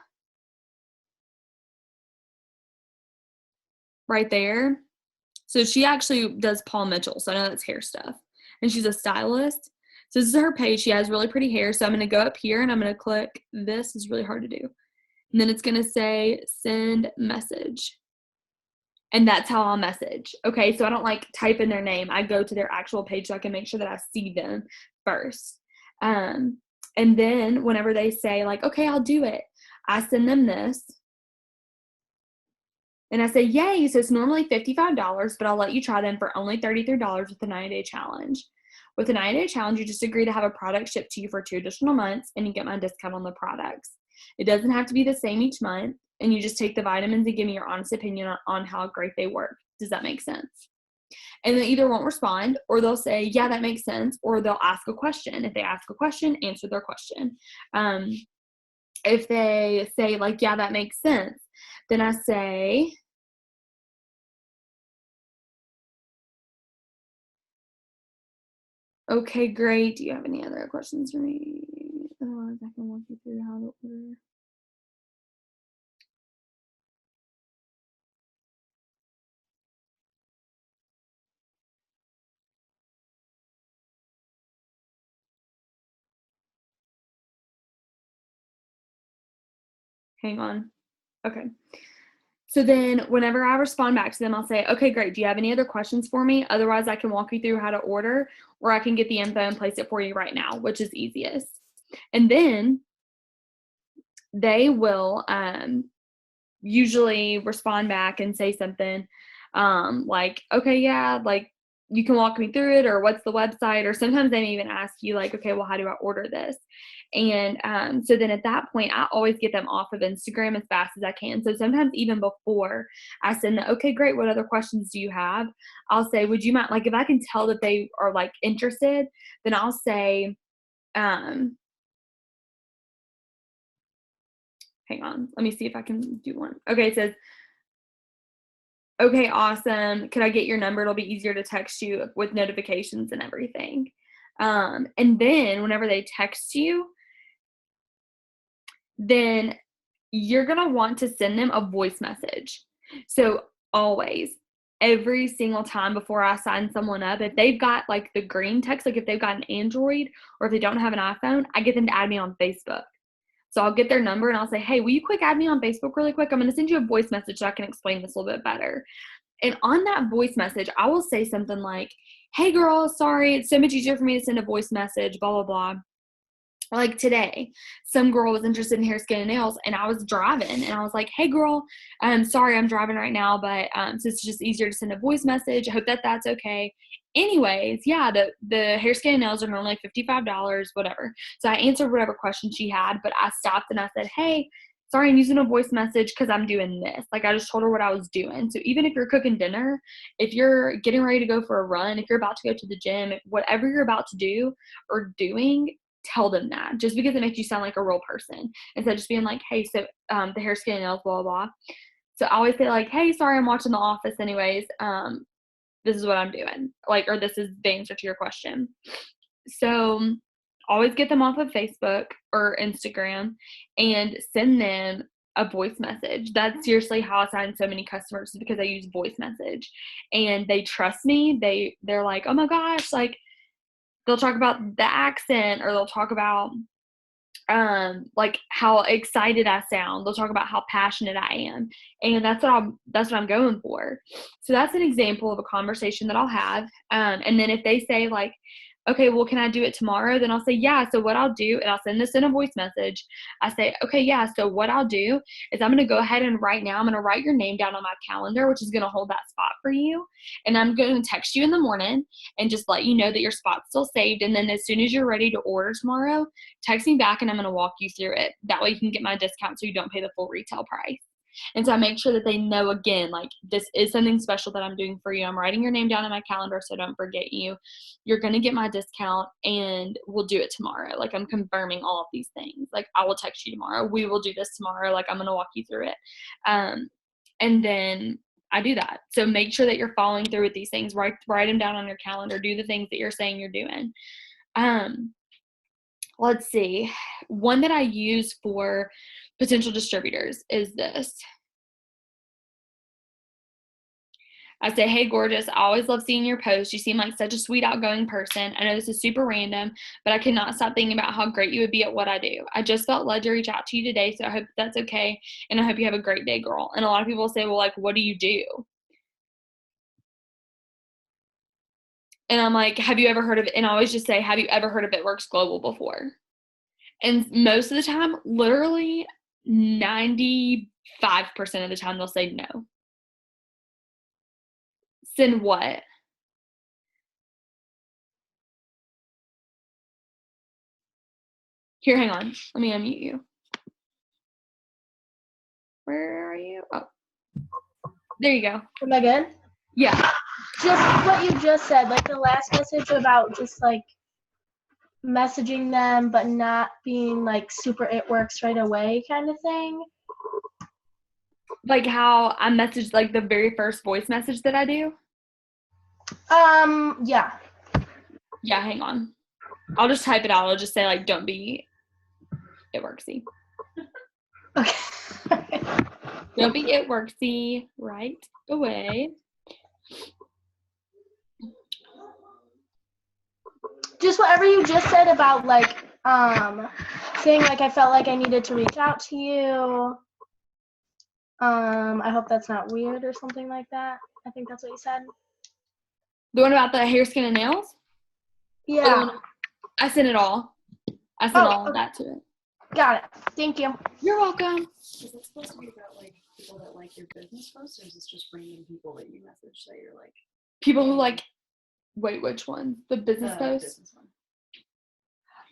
right there. So she actually does Paul Mitchell. So I know that's hair stuff. And she's a stylist. So this is her page. She has really pretty hair. So I'm going to go up here and I'm going to click this. Is really hard to do. And then it's going to say send message. And that's how I'll message. Okay, so I don't like type in their name. I go to their actual page so I can make sure that I see them first. And then whenever they say like, "Okay, I'll do it," I send them this. And I say, yay, so it's normally $55, but I'll let you try them for only $33 with the 90-day challenge. With the 90-day challenge, you just agree to have a product shipped to you for 2 additional months, and you get my discount on the products. It doesn't have to be the same each month, and you just take the vitamins and give me your honest opinion on how great they work. Does that make sense? And they either won't respond, or they'll say, yeah, that makes sense, or they'll ask a question. If they ask a question, answer their question. If they say, like, yeah, that makes sense, then I say, okay, great. Do you have any other questions for me? Otherwise, I can walk you through how to order. Hang on. Okay. So then whenever I respond back to them, I'll say, okay, great. Do you have any other questions for me? Otherwise, I can walk you through how to order, or I can get the info and place it for you right now, which is easiest. And then they will usually respond back and say something like, okay, yeah, like you can walk me through it, or what's the website, or sometimes they may even ask you like, okay, well, how do I order this? And so then at that point, I always get them off of Instagram as fast as I can. So sometimes even before I send the, okay, great, what other questions do you have? I'll say, would you mind, like if I can tell that they are like interested, then I'll say, um, hang on, let me see if I can do one. Okay, it says, okay, awesome. Could I get your number? It'll be easier to text you with notifications and everything. And then whenever they text you, then you're going to want to send them a voice message. So always, every single time before I sign someone up, if they've got like the green text, like if they've got an Android or if they don't have an iPhone, I get them to add me on Facebook. So I'll get their number and I'll say, hey, will you quick add me on Facebook really quick? I'm going to send you a voice message so I can explain this a little bit better. And on that voice message, I will say something like, hey girl, sorry, it's so much easier for me to send a voice message, blah, blah, blah. Like today, some girl was interested in hair, skin, and nails, and I was driving, and I was like, hey girl, sorry, I'm driving right now, but so it's just easier to send a voice message. I hope that that's okay. Anyways, yeah, the hair, skin, and nails are normally $55, whatever. So I answered whatever question she had, but I stopped and I said, hey, sorry, I'm using a voice message because I'm doing this. Like I just told her what I was doing. So even if you're cooking dinner, if you're getting ready to go for a run, if you're about to go to the gym, whatever you're about to do or doing, tell them that, just because it makes you sound like a real person instead of just being like, hey, so the hair, skin, and nails, blah, blah, blah. So I always say like, hey, sorry, I'm watching The Office anyways. This is what I'm doing. Like, or this is the answer to your question. So always get them off of Facebook or Instagram and send them a voice message. That's seriously how I sign so many customers, because I use voice message and they trust me. They're like, oh my gosh, like they'll talk about the accent, or they'll talk about like how excited I sound. They'll talk about how passionate I am. And that's what I'm going for. So that's an example of a conversation that I'll have. And then if they say like, okay, well, can I do it tomorrow? Then I'll say, yeah. So what I'll do, and I'll send this in a voice message. I say, okay, yeah. So what I'll do is I'm going to go ahead and right now, I'm going to write your name down on my calendar, which is going to hold that spot for you. And I'm going to text you in the morning and just let you know that your spot's still saved. And then as soon as you're ready to order tomorrow, text me back and I'm going to walk you through it. That way you can get my discount so you don't pay the full retail price. And so I make sure that they know, again, like this is something special that I'm doing for you. I'm writing your name down in my calendar so don't forget you. You're going to get my discount and we'll do it tomorrow. Like I'm confirming all of these things. Like I will text you tomorrow. We will do this tomorrow. Like I'm going to walk you through it. And then I do that. So make sure that you're following through with these things. Write them down on your calendar. Do the things that you're saying you're doing. Let's see. One that I use for potential distributors is this. I say, hey, gorgeous, I always love seeing your posts. You seem like such a sweet, outgoing person. I know this is super random, but I cannot stop thinking about how great you would be at what I do. I just felt led to reach out to you today, so I hope that's okay, and I hope you have a great day, girl. And a lot of people say, well, like, what do you do? And I'm like, have you ever heard of it? And I always just say, have you ever heard of It Works Global before? And most of the time, literally 95% of the time, they'll say no. Send what? Here, hang on. Let me unmute you. Where are you? Oh, there you go. Am I good? Yeah. Just what you just said, like the last message about just like messaging them, but not being like super it works right away kind of thing. Like how I messaged like the very first voice message that I do? Yeah. Yeah, hang on. I'll just type it out. I'll just say like, don't be it worksy. Okay. Don't be it worksy right away. Just whatever you just said about like saying like I felt like I needed to reach out to you. I hope that's not weird or something like that. I think that's what you said. The one about the hair, skin, and nails? Yeah. I sent it all. I sent all of that to it. Got it. Thank you. You're welcome. Is it supposed to be about like people that like your business posts, or is this just random people that you message that you're like people who like? Wait, which one? The business post? Business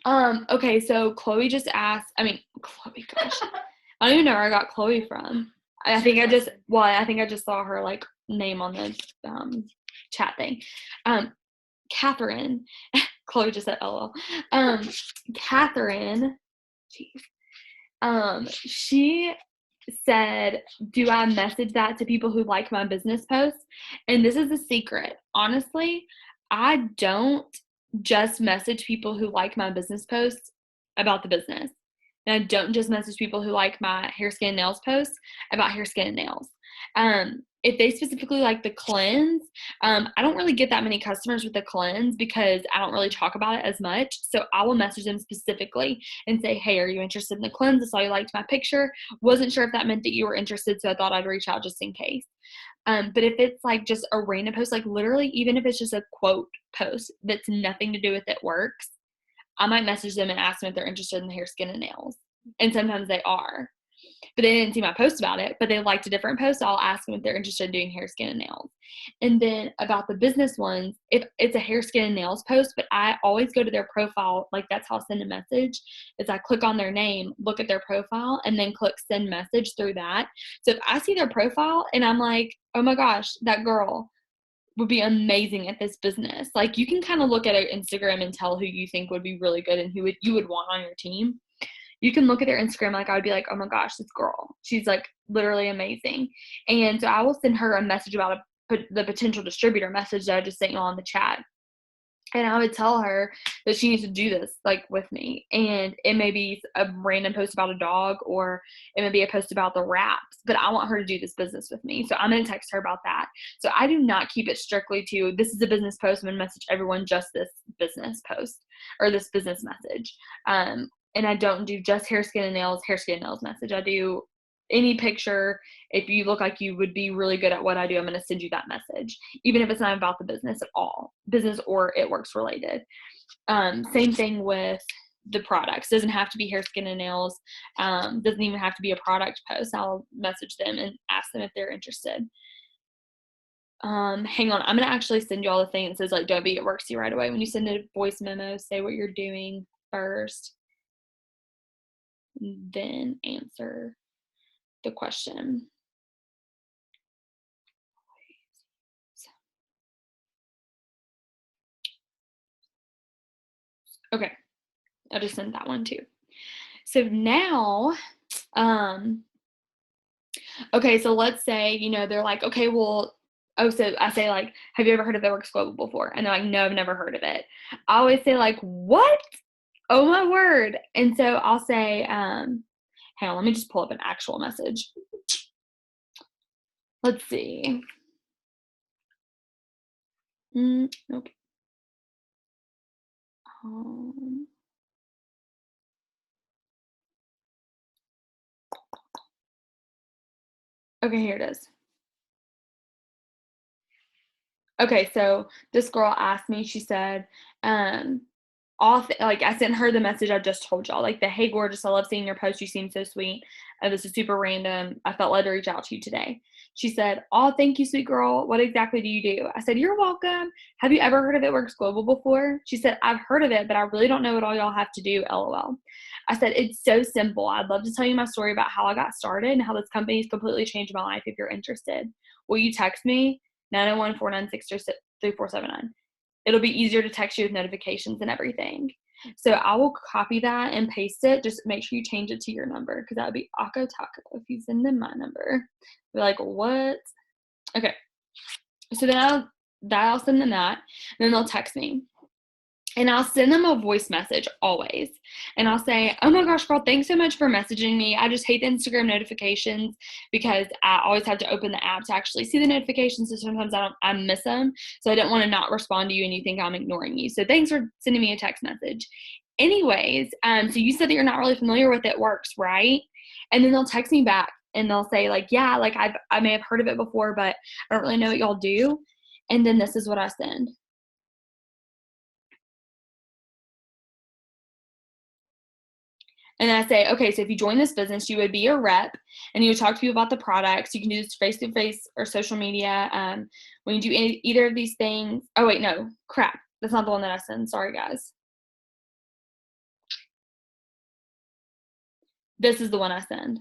one. Okay, so Chloe just asked. I mean, Chloe. Gosh, I don't even know where I got Chloe from. I think I just saw her like name on the chat thing. Catherine. Chloe just said LOL. Catherine. Jeez. She said, do I message that to people who like my business posts? And this is a secret. Honestly, I don't just message people who like my business posts about the business. And I don't just message people who like my hair, skin, and nails posts about hair, skin, and nails. If they specifically like the cleanse, I don't really get that many customers with the cleanse because I don't really talk about it as much. So I will message them specifically and say, hey, are you interested in the cleanse? I saw you liked my picture. Wasn't sure if that meant that you were interested, so I thought I'd reach out just in case. But if it's like just a random post, like literally, even if it's just a quote post that's nothing to do with it works, I might message them and ask them if they're interested in the hair, skin, and nails. And sometimes they are. But they didn't see my post about it, but they liked a different post. So I'll ask them if they're interested in doing hair, skin, and nails. And then about the business ones, if it's a hair, skin, and nails post, but I always go to their profile, like that's how I send a message, is I click on their name, look at their profile, and then click send message through that. So if I see their profile and I'm like, oh my gosh, that girl would be amazing at this business. Like you can kind of look at her Instagram and tell who you think would be really good and who you would want on your team. You can look at their Instagram, like I would be like, oh my gosh, this girl, she's like literally amazing. And so I will send her a message about the potential distributor message that I just sent you on the chat. And I would tell her that she needs to do this like with me. And it may be a random post about a dog, or it may be a post about the wraps, but I want her to do this business with me. So I'm going to text her about that. So I do not keep it strictly to this is a business post. I'm going to message everyone just this business post or this business message. And I don't do just hair, skin, and nails message. I do any picture. If you look like you would be really good at what I do, I'm going to send you that message, even if it's not about the business at all, business or it works related. Same thing with the products. Doesn't have to be hair, skin, and nails. Doesn't even have to be a product post. I'll message them and ask them if they're interested. Hang on. I'm going to actually send you all the thing that says like, don't be at worksy right away. When you send a voice memo, say what you're doing first, then answer the question. Okay, I just sent that one too. So now, okay, so let's say, they're like, okay, well, so I say like, have you ever heard of the Works Global before? And they're like, no, I've never heard of it. I always say like, what? Oh my word. And so I'll say, hang on, let me just pull up an actual message. Let's see. Nope. Okay, here it is. Okay, so this girl asked me, she said, like I sent her the message I just told y'all, like the hey gorgeous, I love seeing your post, you seem so sweet. This is super random. I felt led to reach out to you today. She said, "Oh, thank you, sweet girl. What exactly do you do?" I said, "You're welcome. Have you ever heard of It Works Global before?" She said, "I've heard of it, but I really don't know what all y'all have to do, LOL." I said, "It's so simple. I'd love to tell you my story about how I got started and how this company has completely changed my life if you're interested. Will you text me? 901-496-3479. It'll be easier to text you with notifications and everything." So I will copy that and paste it. Just make sure you change it to your number because that would be Akko Taco if you send them my number. Be like, what? Okay. So then I'll send them that. And then they'll text me. And I'll send them a voice message always. And I'll say, "Oh my gosh, girl, thanks so much for messaging me. I just hate the Instagram notifications because I always have to open the app to actually see the notifications. So sometimes I miss them. So I don't want to not respond to you and you think I'm ignoring you. So thanks for sending me a text message." Anyways, so you said that you're not really familiar with It Works, right? And then they'll text me back and they'll say like, "Yeah, like I may have heard of it before, but I don't really know what y'all do." And then this is what I send. And then I say, "Okay, so if you join this business, you would be a rep and you would talk to people about the products. You can do this face to face or social media. When you do either of these things." Oh, wait, no, crap. That's not the one that I send. Sorry, guys. This is the one I send.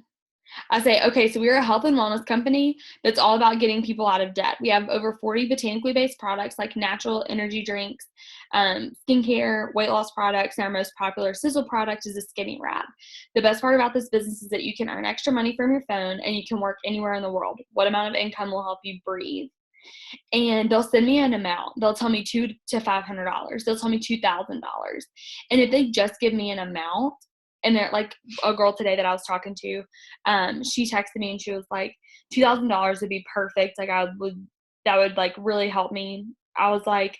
I say, "Okay, so we're a health and wellness company that's all about getting people out of debt. We have over 40 botanically based products like natural energy drinks, skincare, weight loss products, and our most popular sizzle product is a skinny wrap. The best part about this business is that you can earn extra money from your phone and you can work anywhere in the world. What amount of income will help you breathe?" And they'll send me an amount. They'll tell me $200 to $500. They'll tell me $2,000. And if they just give me an amount, and they're like a girl today that I was talking to, she texted me and she was like, $2,000 would be perfect. Like that would like really help me. I was like,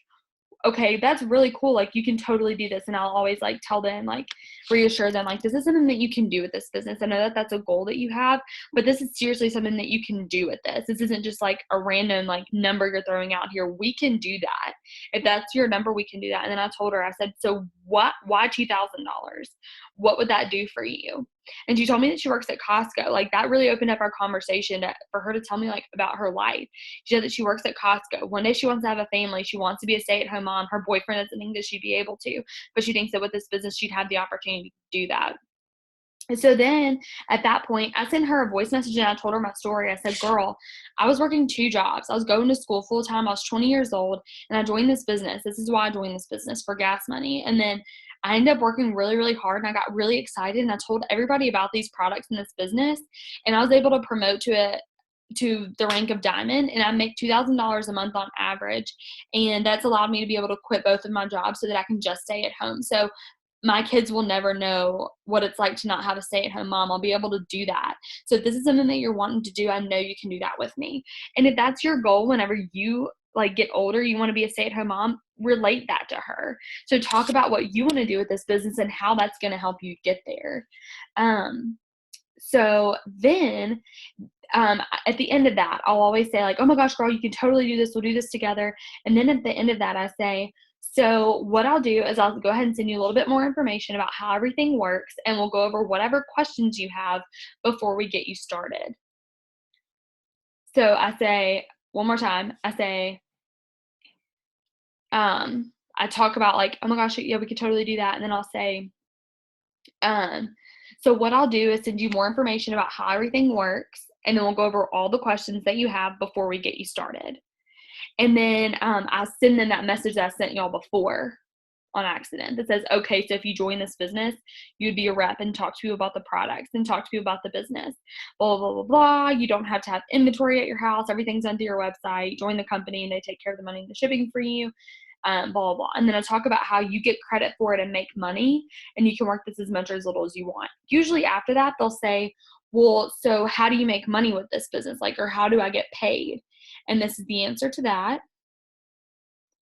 "Okay, that's really cool. Like, you can totally do this." And I'll always like tell them, like, reassure them, like, this is something that you can do with this business. I know that that's a goal that you have, but this is seriously something that you can do with this. This isn't just like a random like number you're throwing out here. We can do that. If that's your number, we can do that. And then I told her, I said, "So why $2,000? What would that do for you?" And she told me that she works at Costco. Like, that really opened up our conversation for her to tell me like about her life. She said that she works at Costco. One day she wants to have a family. She wants to be a stay-at-home mom. Her boyfriend doesn't think that she'd be able to, but she thinks that with this business, she'd have the opportunity to do that. And so then at that point, I sent her a voice message and I told her my story. I said, "Girl, I was working 2 jobs. I was going to school full time. I was 20 years old and I joined this business. This is why I joined this business, for gas money." And then I ended up working really, really hard and I got really excited and I told everybody about these products in this business and I was able to promote to the rank of diamond and I make $2,000 a month on average. And that's allowed me to be able to quit both of my jobs so that I can just stay at home. So my kids will never know what it's like to not have a stay-at-home mom. I'll be able to do that. So if this is something that you're wanting to do, I know you can do that with me. And if that's your goal, whenever you like get older, you want to be a stay-at-home mom, relate that to her. So talk about what you want to do with this business and how that's going to help you get there. So then at the end of that, I'll always say like, "Oh my gosh, girl, you can totally do this. We'll do this together." And then at the end of that, I say, "So what I'll do is I'll go ahead and send you a little bit more information about how everything works, and we'll go over whatever questions you have before we get you started." So I say one more time, I say, I talk about like, "Oh my gosh, yeah, we could totally do that." And then I'll say, Um, so what I'll do is send you more information about how everything works, and then we'll go over all the questions that you have before we get you started. And then I'll send them that message that I sent y'all before on accident that says, "Okay, so if you join this business, you'd be a rep and talk to you about the products and talk to you about the business. Blah, blah, blah, blah. You don't have to have inventory at your house. Everything's under your website. Join the company and they take care of the money and the shipping for you. Blah, blah, blah." And then I talk about how you get credit for it and make money, and you can work this as much or as little as you want. Usually after that, they'll say, "Well, so how do you make money with this business? Like, or how do I get paid?" And this is the answer to that.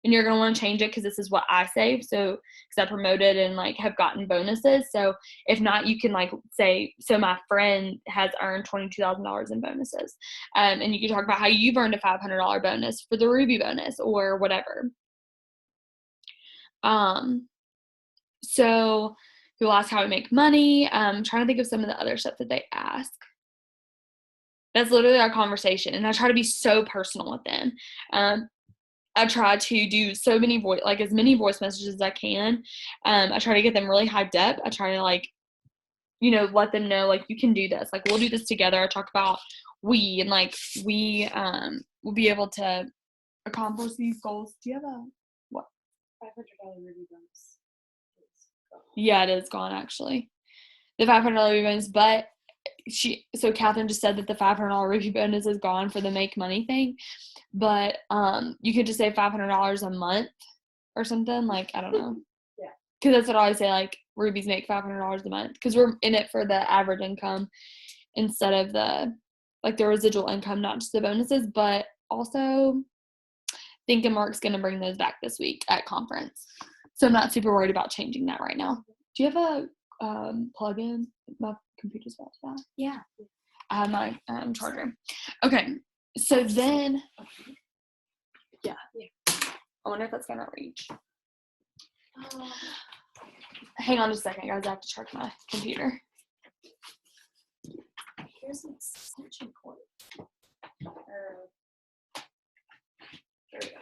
And you're going to want to change it because this is what I say. So, because I promoted and like have gotten bonuses. So, if not, you can like say, "So my friend has earned $22,000 in bonuses." And you can talk about how you've earned a $500 bonus for the Ruby bonus or whatever. Um, so people ask how we make money. Trying to think of some of the other stuff that they ask. That's literally our conversation. And I try to be so personal with them. I try to do so many as many voice messages as I can. I try to get them really hyped up. I try to let them know you can do this. We'll do this together. I talk about we will be able to accomplish these goals. Do you have a what? $500 Ruby bonus. Yeah, it is gone actually. The $500 Ruby bonus, but Catherine just said that the $500 Ruby bonus is gone for the make money thing. But you could just say $500 a month or something. I don't know. Yeah. Because that's what I always say. Rubies make $500 a month because we're in it for the average income instead of the residual income, not just the bonuses. But also, Think and Mark's going to bring those back this week at conference, so I'm not super worried about changing that right now. Do you have a plug-in? My computer's about to die. Yeah. I have my charger. Okay. So then, yeah. I wonder if that's gonna reach. Hang on just a second, guys. I have to charge my computer. Here's an extension cord. There we go.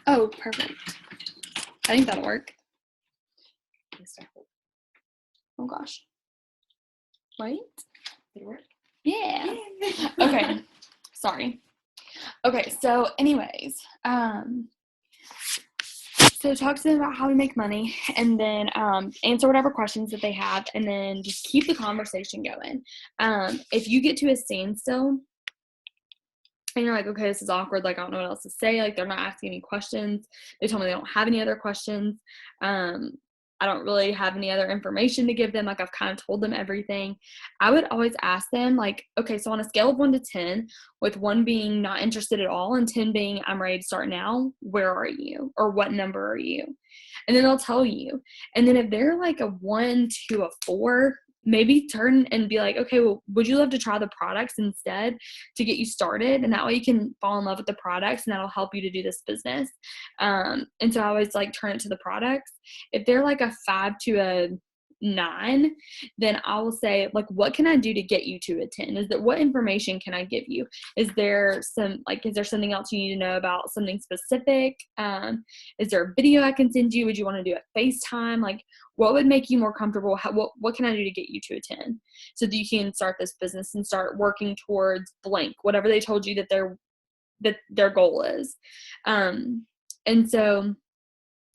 Oh, perfect. I think that'll work. Oh gosh. Wait. Did it work? Yeah. Okay. Sorry. Okay, so anyways, so talk to them about how to make money, and then answer whatever questions that they have, and then just keep the conversation going. If you get to a standstill and you're like, okay, this is awkward, I don't know what else to say, they're not asking any questions, they told me they don't have any other questions, I don't really have any other information to give them, I've kind of told them everything, I would always ask them, okay, so on a scale of 1 to 10, with 1 being not interested at all and 10 being I'm ready to start now, where are you? Or what number are you? And then they'll tell you. And then if they're a 1 to a 4, maybe turn and be like, okay, well, would you love to try the products instead to get you started? And that way you can fall in love with the products, and that'll help you to do this business. And so I always turn it to the products. If they're a 5 to a 9, then I will say, what can I do to get you to a 10? What information can I give you? Is there something else you need to know about something specific? Is there a video I can send you? Would you want to do a FaceTime? What would make you more comfortable? What can I do to get you to a 10 so that you can start this business and start working towards blank, whatever they told you that their goal is. And so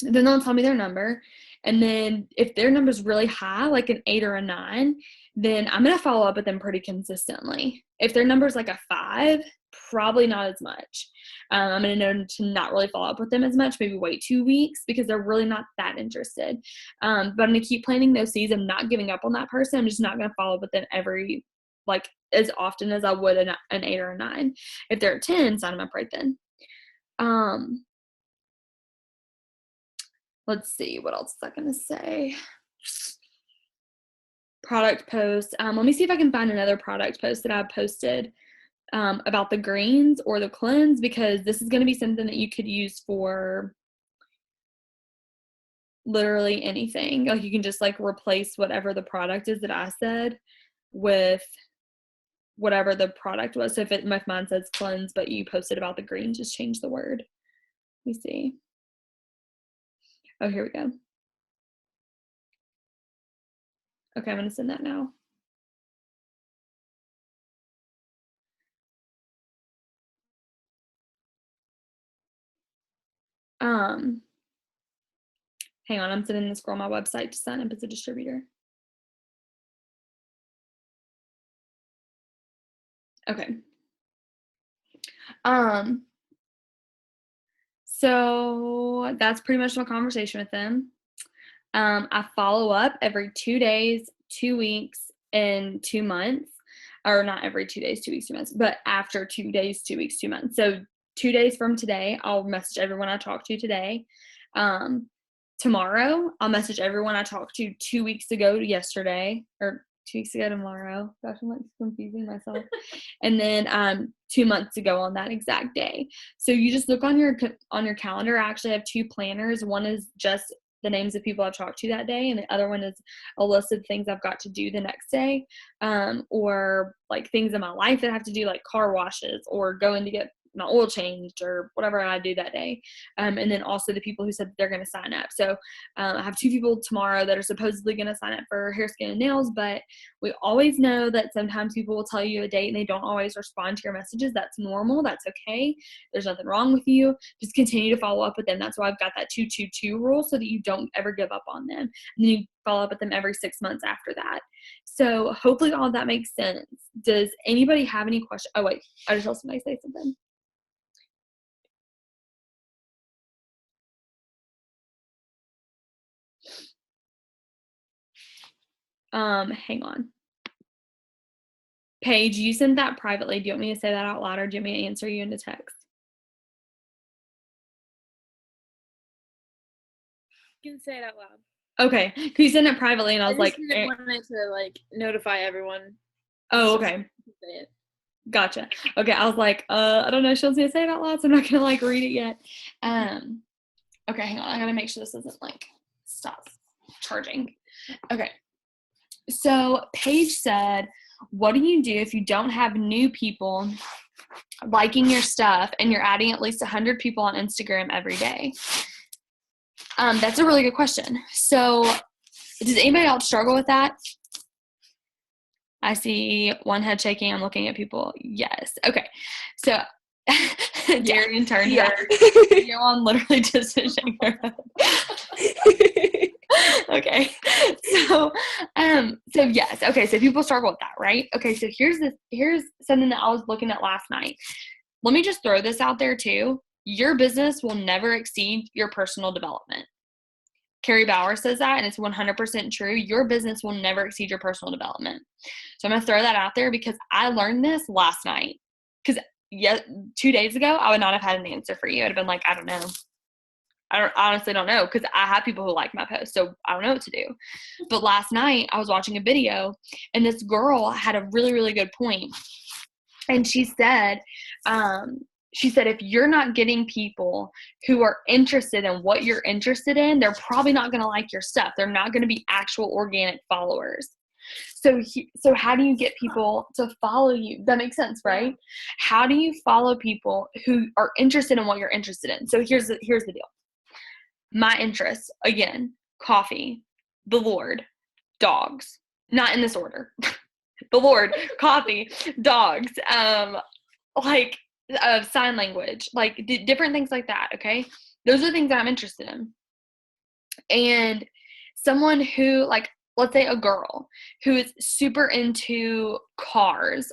then they'll tell me their number. And then if their number is really high, an 8 or a 9, then I'm going to follow up with them pretty consistently. If their number is a 5, probably not as much. I'm going to know to not really follow up with them as much, maybe wait 2 weeks because they're really not that interested. But I'm going to keep planting those seeds. I'm not giving up on that person. I'm just not going to follow up with them as often as I would an 8 or a 9. If they're a 10, sign them up right then. Let's see, what else was I going to say? Product posts. Let me see if I can find another product post that I posted about the greens or the cleanse, because this is going to be something that you could use for literally anything. You can just replace whatever the product is that I said with whatever the product was. So if mine says cleanse, but you posted about the greens, just change the word. Let me see. Oh, here we go. Okay, I'm going to send that now. Hang on, I'm sending this girl my website to sign up as a distributor. Okay. So that's pretty much my conversation with them. I follow up every 2 days, 2 weeks, and 2 months. Or not every 2 days, 2 weeks, 2 months, but after 2 days, 2 weeks, 2 months. So 2 days from today, I'll message everyone I talked to today. Tomorrow, I'll message everyone I talked to 2 weeks ago to yesterday, or 2 weeks ago tomorrow. Gosh, I'm confusing myself. And then 2 months ago on that exact day. So you just look on your calendar. I actually have 2 planners. One is just the names of people I've talked to that day, and the other one is a list of things I've got to do the next day, or like things in my life that I have to do, like car washes or going to get my oil changed or whatever I do that day. And then also the people who said they're going to sign up. So I have 2 people tomorrow that are supposedly going to sign up for hair, skin, and nails, but we always know that sometimes people will tell you a date and they don't always respond to your messages. That's normal. That's okay. There's nothing wrong with you. Just continue to follow up with them. That's why I've got that 2-2-2 rule, so that you don't ever give up on them. And then you follow up with them every 6 months after that. So hopefully all of that makes sense. Does anybody have any questions? Oh, wait, I just heard somebody say something. Hang on. Paige, you sent that privately. Do you want me to say that out loud, or do you want me to answer you into text? You can say it out loud. Okay, because you sent it privately, and I was like, wanted to like notify everyone. oh, okay. Say it. Gotcha. Okay, I was like, I don't know if she wants me to say it out loud, so I'm not gonna like read it yet. Okay, hang on. I gotta make sure this doesn't like stop charging. Okay. So Paige said, what do you do if you don't have new people liking your stuff and you're adding at least 100 people on Instagram every day? That's a really good question. So does anybody else struggle with that? I see one head shaking. I'm looking at people. Yes. Okay. So Darian turned her video on literally just to shake her head. Okay. So yes. Okay. So people struggle with that, right? Okay. So here's something that I was looking at last night. Let me just throw this out there too. Your business will never exceed your personal development. Carrie Bauer says that, and it's 100% true. Your business will never exceed your personal development. So I'm going to throw that out there because I learned this last night. Because 2 days ago, I would not have had an answer for you. I'd have been like, I don't know. I honestly don't know, because I have people who like my post, so I don't know what to do. But last night, I was watching a video, and this girl had a really, really good point. And she said, if you're not getting people who are interested in what you're interested in, they're probably not going to like your stuff. They're not going to be actual organic followers. So how do you get people to follow you? That makes sense, right? How do you follow people who are interested in what you're interested in? So here's the deal. My interests, again, coffee, the Lord, dogs, not in this order. The Lord, coffee, dogs, sign language, like different things like that. Okay. Those are things that I'm interested in. And someone who, like, let's say a girl who is super into cars,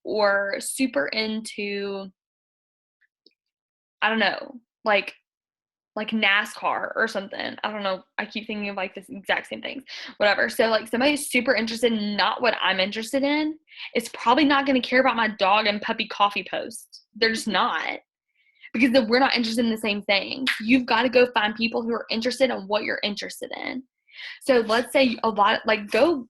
or super into, I don't know, like NASCAR or something. I don't know. I keep thinking of like this exact same things, whatever. So like somebody's super interested in not what I'm interested in, is probably not going to care about my dog and puppy coffee posts. They're just not, because we're not interested in the same thing. You've got to go find people who are interested in what you're interested in. So let's say go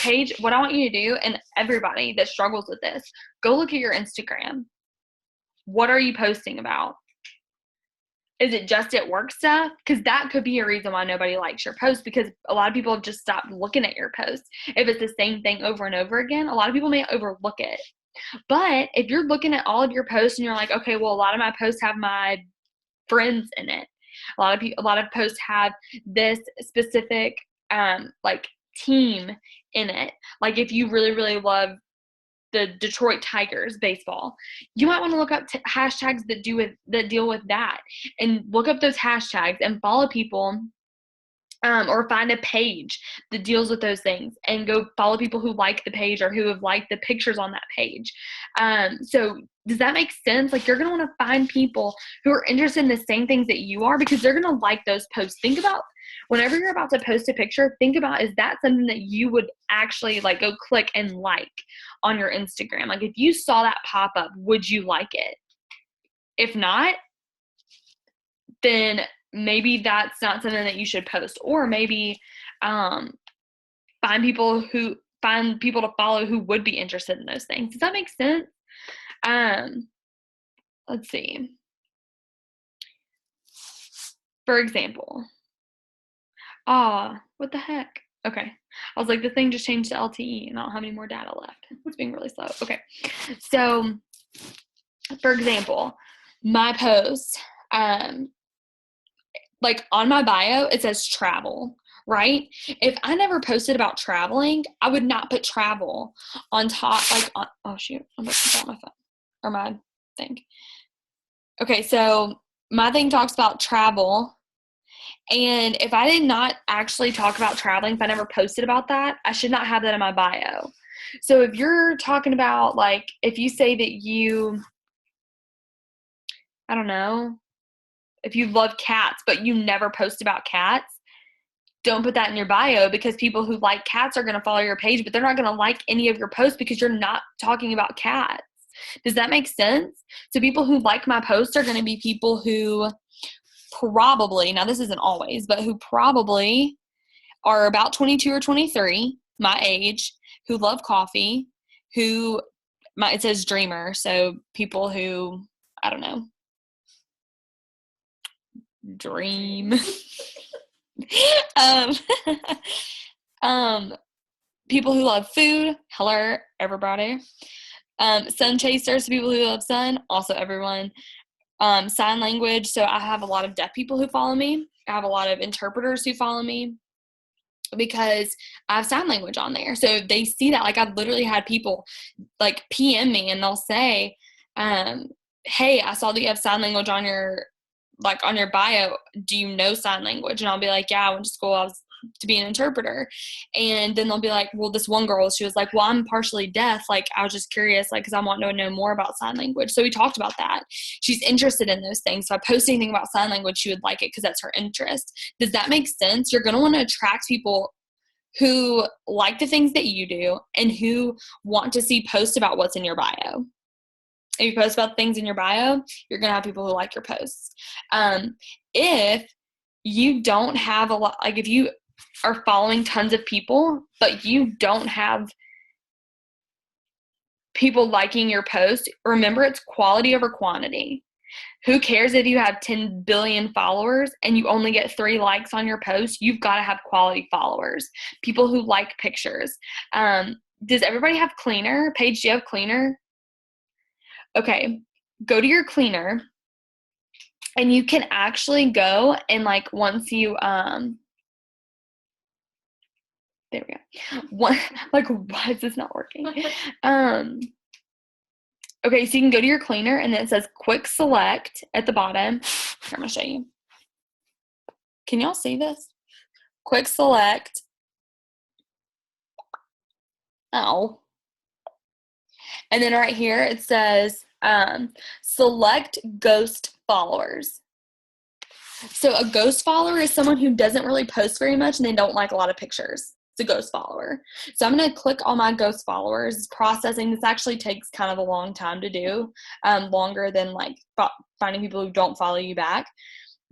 Paige, what I want you to do, and everybody that struggles with this, go look at your Instagram. What are you posting about? Is it just at work stuff? Because that could be a reason why nobody likes your post, because a lot of people have just stopped looking at your posts. If it's the same thing over and over again, a lot of people may overlook it. But if you're looking at all of your posts and you're like, okay, well, a lot of my posts have my friends in it. A lot of posts have this specific team in it. Like if you really, really love the Detroit Tigers baseball, you might want to look up hashtags that deal with that, and look up those hashtags and follow people, or find a page that deals with those things and go follow people who like the page or who have liked the pictures on that page. So does that make sense? Like you're going to want to find people who are interested in the same things that you are, because they're going to like those posts. Think about whenever you're about to post a picture, think about, is that something that you would actually like go click and like on your Instagram? Like if you saw that pop up, would you like it? If not, then maybe that's not something that you should post. Or maybe find people to follow who would be interested in those things. Does that make sense? Let's see. For example, What the heck? Okay. I was like, the thing just changed to LTE and I don't have any more data left. It's being really slow. Okay. So, for example, my post, like on my bio, it says travel, right? If I never posted about traveling, I would not put travel on top, like, oh shoot, I'm about to drop my phone, or my thing. Okay, so my thing talks about travel, and if I did not actually talk about traveling, if I never posted about that, I should not have that in my bio. So if you're talking about, like, if you say that you, I don't know, if you love cats, but you never post about cats, don't put that in your bio, because people who like cats are going to follow your page, but they're not going to like any of your posts because you're not talking about cats. Does that make sense? So people who like my posts are going to be people who probably, now this isn't always, but who probably are about 22 or 23, my age, who love coffee, it says dreamer, so people who, I don't know, dream. People who love food, hello everybody. Sun chasers, people who love sun, also everyone. Sign language, so I have a lot of deaf people who follow me. I have a lot of interpreters who follow me because I have sign language on there. So they see that. Like, I've literally had people like PM me and they'll say, hey, I saw that you have sign language on your bio. Do you know sign language? And I'll be like, yeah, I went to school. I was to be an interpreter. And then they'll be like, well, this one girl, she was like, well, I'm partially deaf. Like, I was just curious, like, because I want to know more about sign language. So we talked about that. She's interested in those things. So if I post anything about sign language, she would like it because that's her interest. Does that make sense? You're going to want to attract people who like the things that you do and who want to see posts about what's in your bio. If you post about things in your bio, you're going to have people who like your posts. If you don't have a lot, like if you are following tons of people, but you don't have people liking your post, remember, it's quality over quantity. Who cares if you have 10 billion followers and you only get 3 likes on your post? You've got to have quality followers, people who like pictures. Does everybody have Cleaner? Paige, do you have Cleaner? Okay, go to your Cleaner, and you can actually go and, like, once you there we go. Like, why is this not working? Okay, so you can go to your Cleaner, and then it says quick select at the bottom. Here, I'm gonna show you. Can y'all see this? Quick select. Oh. And then right here it says select ghost followers. So a ghost follower is someone who doesn't really post very much and they don't like a lot of pictures. It's a ghost follower. So I'm going to click on my ghost followers. It's processing. This actually takes kind of a long time to do, longer than like finding people who don't follow you back.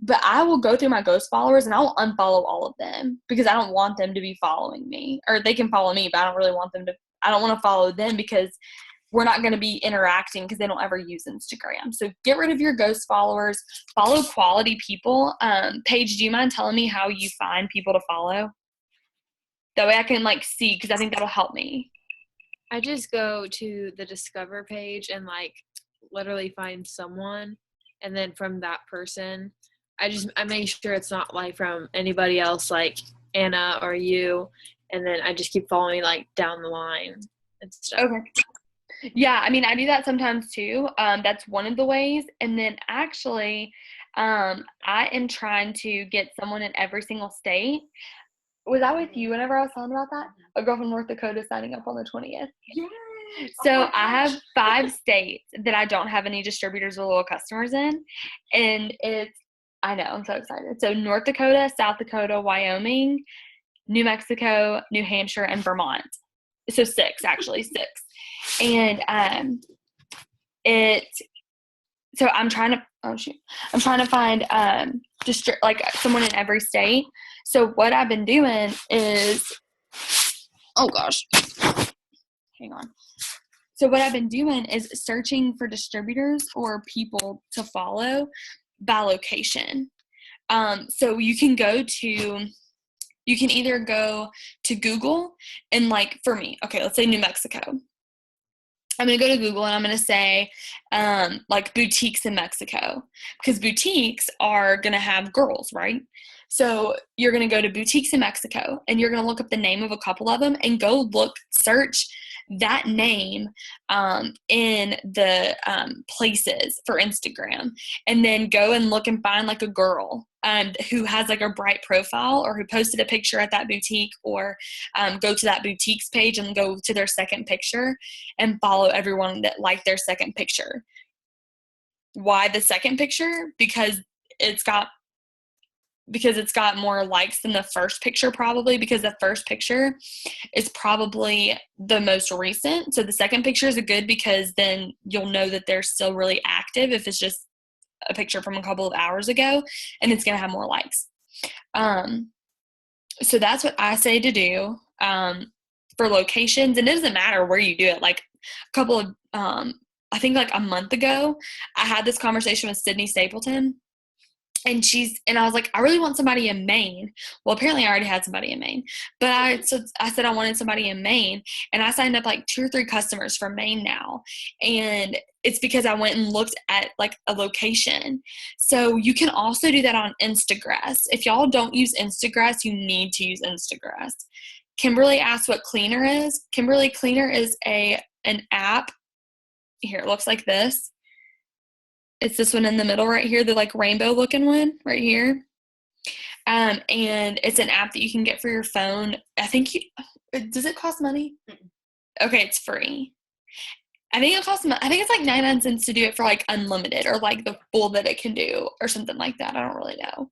But I will go through my ghost followers and I will unfollow all of them because I don't want them to be following me. Or they can follow me, but I don't really want them to. I don't want to follow them because we're not going to be interacting because they don't ever use Instagram. So get rid of your ghost followers. Follow quality people. Paige, do you mind telling me how you find people to follow? That way I can like see, because I think that'll help me. I just go to the Discover page and like literally find someone, and then from that person, I make sure it's not like from anybody else like Anna or you, and then I just keep following like down the line and stuff. Okay. Yeah, I mean, I do that sometimes too. That's one of the ways. And then actually, I am trying to get someone in every single state. Was I with you whenever I was telling about that? A girl from North Dakota signing up on the 20th. Yes. So I have 5 states that I don't have any distributors or little customers in. And I know, I'm so excited. So North Dakota, South Dakota, Wyoming, New Mexico, New Hampshire, and Vermont. So 6, actually, 6. And so I'm trying to find like someone in every state. So what I've been doing is, oh gosh, hang on. So what I've been doing is searching for distributors or people to follow by location. So you can go to You can either go to Google and like for me, okay, let's say New Mexico. I'm going to go to Google and I'm going to say like boutiques in Mexico, because boutiques are going to have girls, right? So you're going to go to boutiques in Mexico and you're going to look up the name of a couple of them and go search that name in the places for Instagram, and then go and look and find like a girl who has like a bright profile or who posted a picture at that boutique, or go to that boutique's page and go to their second picture and follow everyone that liked their second picture. Why the second picture? Because it's got more likes than the first picture, probably because the first picture is probably the most recent. So the second picture is good because then you'll know that they're still really active if it's just a picture from a couple of hours ago, and it's going to have more likes. So that's what I say to do for locations. And it doesn't matter where you do it. Like a couple of, I think like a month ago, I had this conversation with Sydney Stapleton. And I was like, I really want somebody in Maine. Well, apparently I already had somebody in Maine, but I said I wanted somebody in Maine, and I signed up like 2 or 3 customers from Maine now. And it's because I went and looked at like a location. So you can also do that on Instagram. If y'all don't use Instagram, you need to use Instagram. Kimberly asked what Cleaner is. Kimberly, Cleaner is an app. Here, it looks like this. It's this one in the middle right here, the like rainbow looking one right here. And it's an app that you can get for your phone. Does it cost money? Okay, it's free. I think it's like 99 cents to do it for like unlimited, or like the full that it can do, or something like that. I don't really know.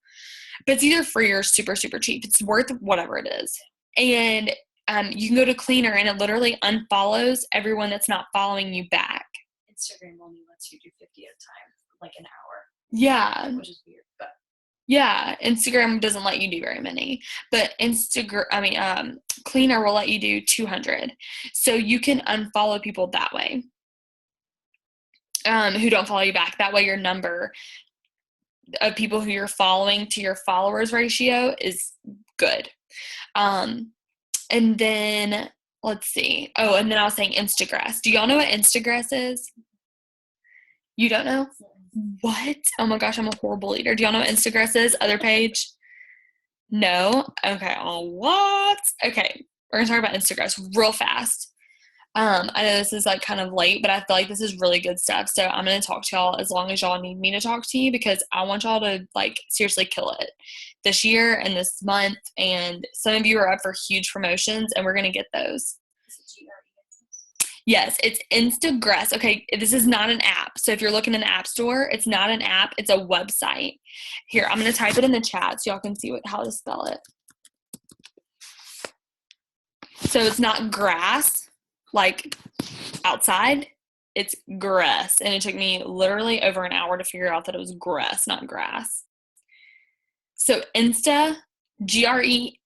But it's either free or super, super cheap. It's worth whatever it is. And you can go to Cleaner and it literally unfollows everyone that's not following you back. Instagram only lets you do 50 at a time, like an hour. Yeah. Which is weird, but. Yeah, Instagram doesn't let you do very many, but Cleaner will let you do 200. So you can unfollow people that way, who don't follow you back. That way your number of people who you're following to your followers ratio is good. And then let's see. Oh, and then I was saying Instagram. Do y'all know what Instagram is? You don't know? What? Oh my gosh, I'm a horrible leader. Do y'all know what Instagram is? Other page? No? Okay. Oh, what? Okay. We're going to talk about Instagram real fast. I know this is like kind of late, but I feel like this is really good stuff. So I'm going to talk to y'all as long as y'all need me to talk to you, because I want y'all to like seriously kill it this year and this month. And some of you are up for huge promotions, and we're going to get those. Yes, it's Instagram. Okay, this is not an app. So if you're looking in the app store, it's not an app. It's a website. Here, I'm going to type it in the chat so y'all can see how to spell it. So it's not grass, like outside. It's grass. And it took me literally over an hour to figure out that it was grass, not grass. So Insta, GRESS.com.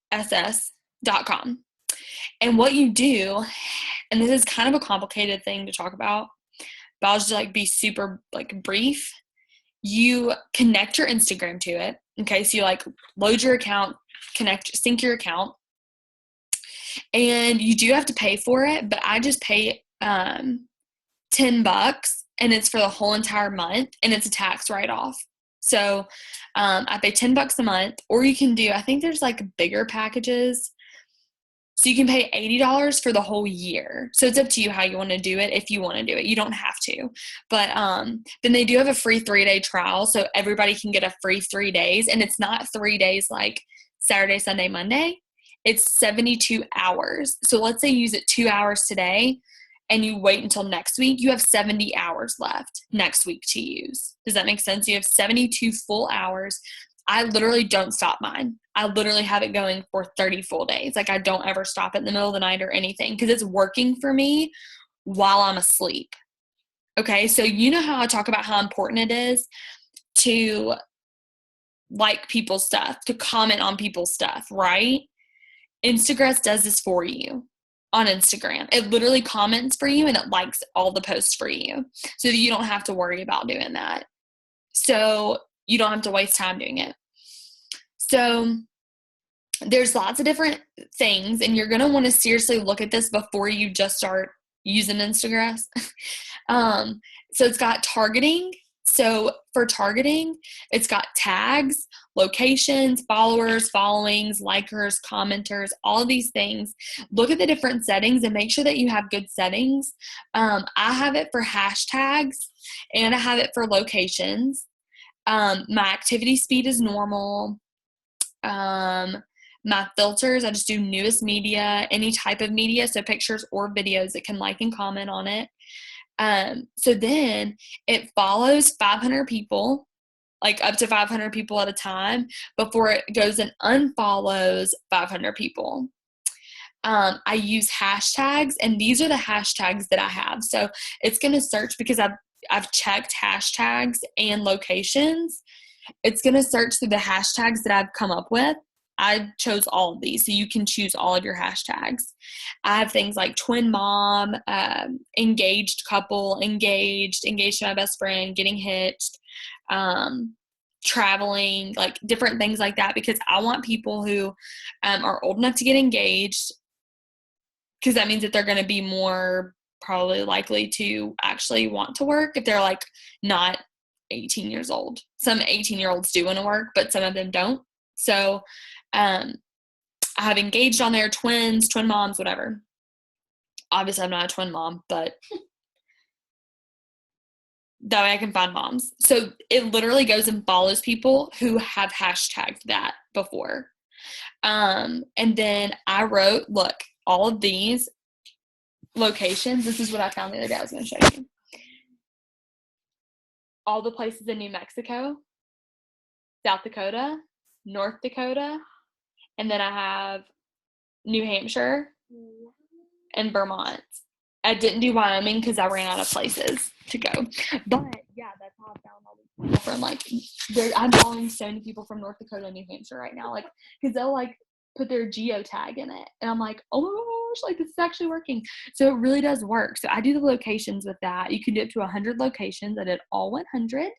And what you do, and this is kind of a complicated thing to talk about, but I'll just like be super like brief. You connect your Instagram to it. Okay. So you like load your account, sync your account, and you do have to pay for it, but I just pay $10 and it's for the whole entire month, and it's a tax write-off. So I pay $10 a month, or you can do, I think there's like bigger packages. So you can pay $80 for the whole year. So it's up to you how you want to do it. If you want to do it, you don't have to. But then they do have a free 3-day trial. So everybody can get a free 3 days. And it's not 3 days like Saturday, Sunday, Monday. It's 72 hours. So let's say you use it 2 hours today and you wait until next week. You have 70 hours left next week to use. Does that make sense? You have 72 full hours. I literally don't stop mine. I literally have it going for 30 full days. Like I don't ever stop it in the middle of the night or anything, because it's working for me while I'm asleep. Okay. So you know how I talk about how important it is to like people's stuff, to comment on people's stuff, right? Instagram does this for you on Instagram. It literally comments for you and it likes all the posts for you, so that you don't have to worry about doing that. So you don't have to waste time doing it. So there's lots of different things, and you're going to want to seriously look at this before you just start using Instagram. So it's got targeting. So for targeting, it's got tags, locations, followers, followings, likers, commenters, all of these things. Look at the different settings and make sure that you have good settings. I have it for hashtags and I have it for locations. My activity speed is normal. My filters, I just do newest media, any type of media, so pictures or videos that can like and comment on it. So then it follows 500 people, like up to 500 people at a time, before it goes and unfollows 500 people. I use hashtags, and these are the hashtags that I have. So it's going to search, because I've checked hashtags and locations. It's going to search through the hashtags that I've come up with. I chose all of these, so you can choose all of your hashtags. I have things like twin mom, engaged couple, engaged to my best friend, getting hitched, traveling, like different things like that, because I want people who are old enough to get engaged, because that means that they're going to be more probably likely to actually want to work if they're like not 18 years old. Some 18-year-olds do want to work, but some of them don't. So I have engaged on there, twins, twin moms, whatever. Obviously, I'm not a twin mom, but that way I can find moms. So it literally goes and follows people who have hashtagged that before. And then I wrote, look, all of these locations. This is what I found the other day. I was going to show you. All the places in New Mexico, South Dakota, North Dakota, and then I have New Hampshire and Vermont. I didn't do Wyoming because I ran out of places to go. But yeah, that's how I found all these people from, like, I'm following so many people from North Dakota and New Hampshire right now, like, because they'll like put their geotag in it, and I'm like, oh my gosh, like this is actually working. So it really does work. So I do the locations with that. You can do up to 100 locations. I did all 100.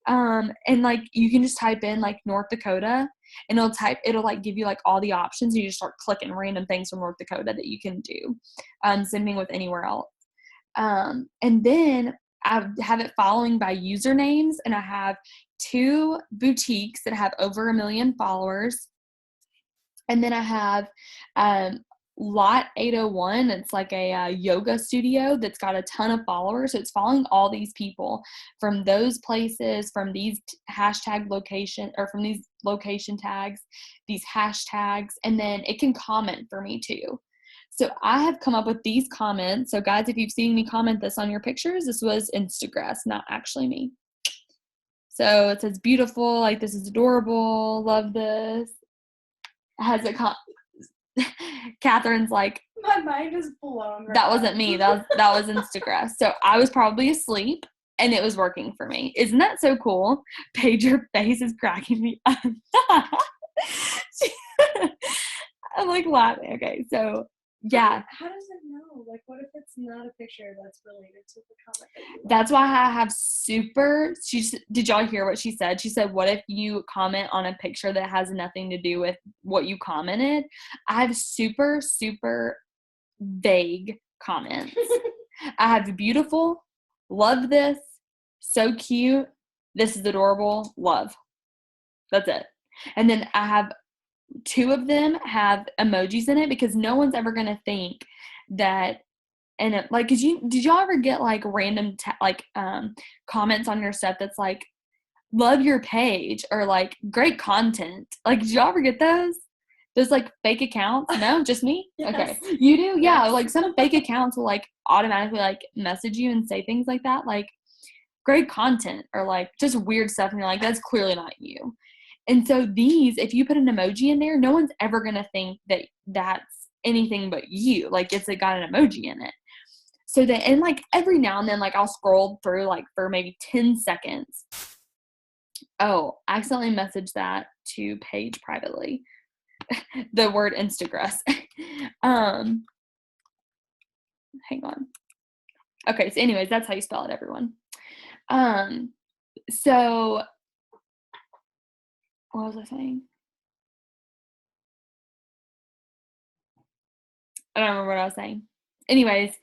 And like you can just type in like North Dakota, and it'll like give you like all the options. You just start clicking random things from North Dakota that you can do. Same thing with anywhere else. And then I have it following by usernames, and I have 2 boutiques that have over 1 million followers. And then I have Lot 801. It's like a yoga studio that's got a ton of followers. So it's following all these people from those places, from these hashtag location, or from these location tags, these hashtags, and then it can comment for me too. So I have come up with these comments. So guys, if you've seen me comment this on your pictures, this was Instagram, not actually me. So it says beautiful, like this is adorable, love this. Has it Catherine's like, my mind is blown. Right that now. wasn't me. That was Instagram. So I was probably asleep, and it was working for me. Isn't that so cool? Paige, your face is cracking me up. I'm like laughing. Okay, so yeah. How does it know? Like, what if it's not a picture that's related to the comment that you like? That's why I have did y'all hear what she said? She said, what if you comment on a picture that has nothing to do with what you commented? I have super, super vague comments. I have beautiful, love this, so cute, this is adorable, love. That's it. And then I have 2 of them have emojis in it, because no one's ever going to think that. And it, like, did y'all ever get like random comments on your stuff that's like, love your page, or like great content? Like, did y'all ever get those like fake accounts? No, just me? Yes. Okay, you do? Yeah. Yes. Like some fake accounts will like automatically like message you and say things like that, like great content, or like just weird stuff, and you're like, that's clearly not you. And so these, if you put an emoji in there, no one's ever going to think that that's anything but you. Like, it's got an emoji in it. So then, and like every now and then, like I'll scroll through like for maybe 10 seconds. Oh, I accidentally messaged that to Paige privately. The word Instagram. Hang on. Okay, so anyways, that's how you spell it, everyone. So what was I saying? I don't remember what I was saying. Anyways,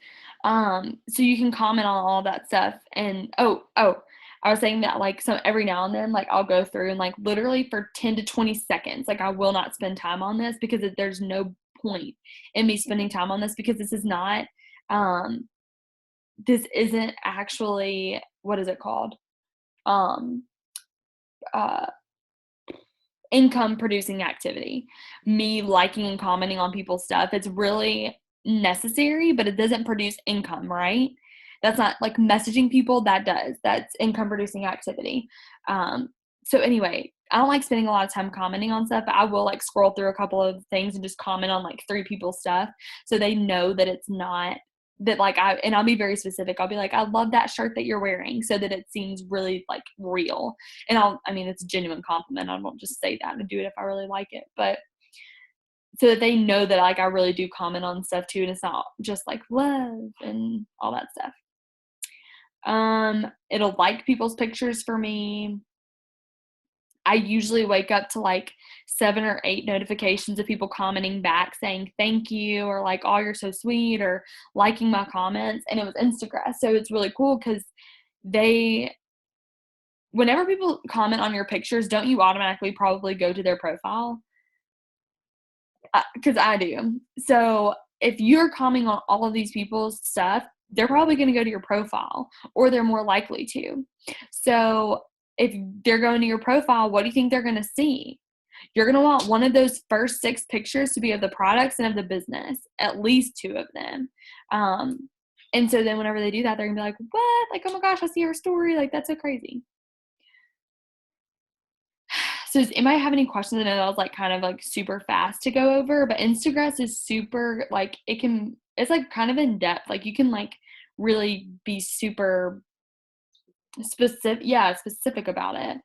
so you can comment on all that stuff. And I was saying that like so every now and then, like I'll go through and like literally for 10 to 20 seconds, like I will not spend time on this because there's no point in me spending time on this because this is not, this isn't actually, what is it called? Uh, income producing activity. Me liking and commenting on people's stuff, it's really necessary, but it doesn't produce income, right? That's not like messaging people, that's income producing activity. So anyway, I don't like spending a lot of time commenting on stuff, but I will like scroll through a couple of things and just comment on like 3 people's stuff so they know that it's not that like I'll be very specific. I'll be like, I love that shirt that you're wearing, so that it seems really like real. And it's a genuine compliment. I won't just say that and do it if I really like it, but so that they know that like I really do comment on stuff too, and it's not just like love and all that stuff. It'll like people's pictures for me. I usually wake up to like 7 or 8 notifications of people commenting back saying thank you or like, oh, you're so sweet, or liking my comments. And it was Instagram. So it's really cool because whenever people comment on your pictures, don't you automatically probably go to their profile? Because I do. So if you're commenting on all of these people's stuff, they're probably going to go to your profile, or they're more likely to. So if they're going to your profile, what do you think they're going to see? You're going to want one of those first 6 pictures to be of the products and of the business, at least 2 of them. And so then whenever they do that, they're going to be like, what? Like, oh my gosh, I see her story. Like, that's so crazy. So does anybody have any questions? I know that was like kind of like super fast to go over, but Instagram is super like it's like kind of in depth. Like you can like really be super specific about it.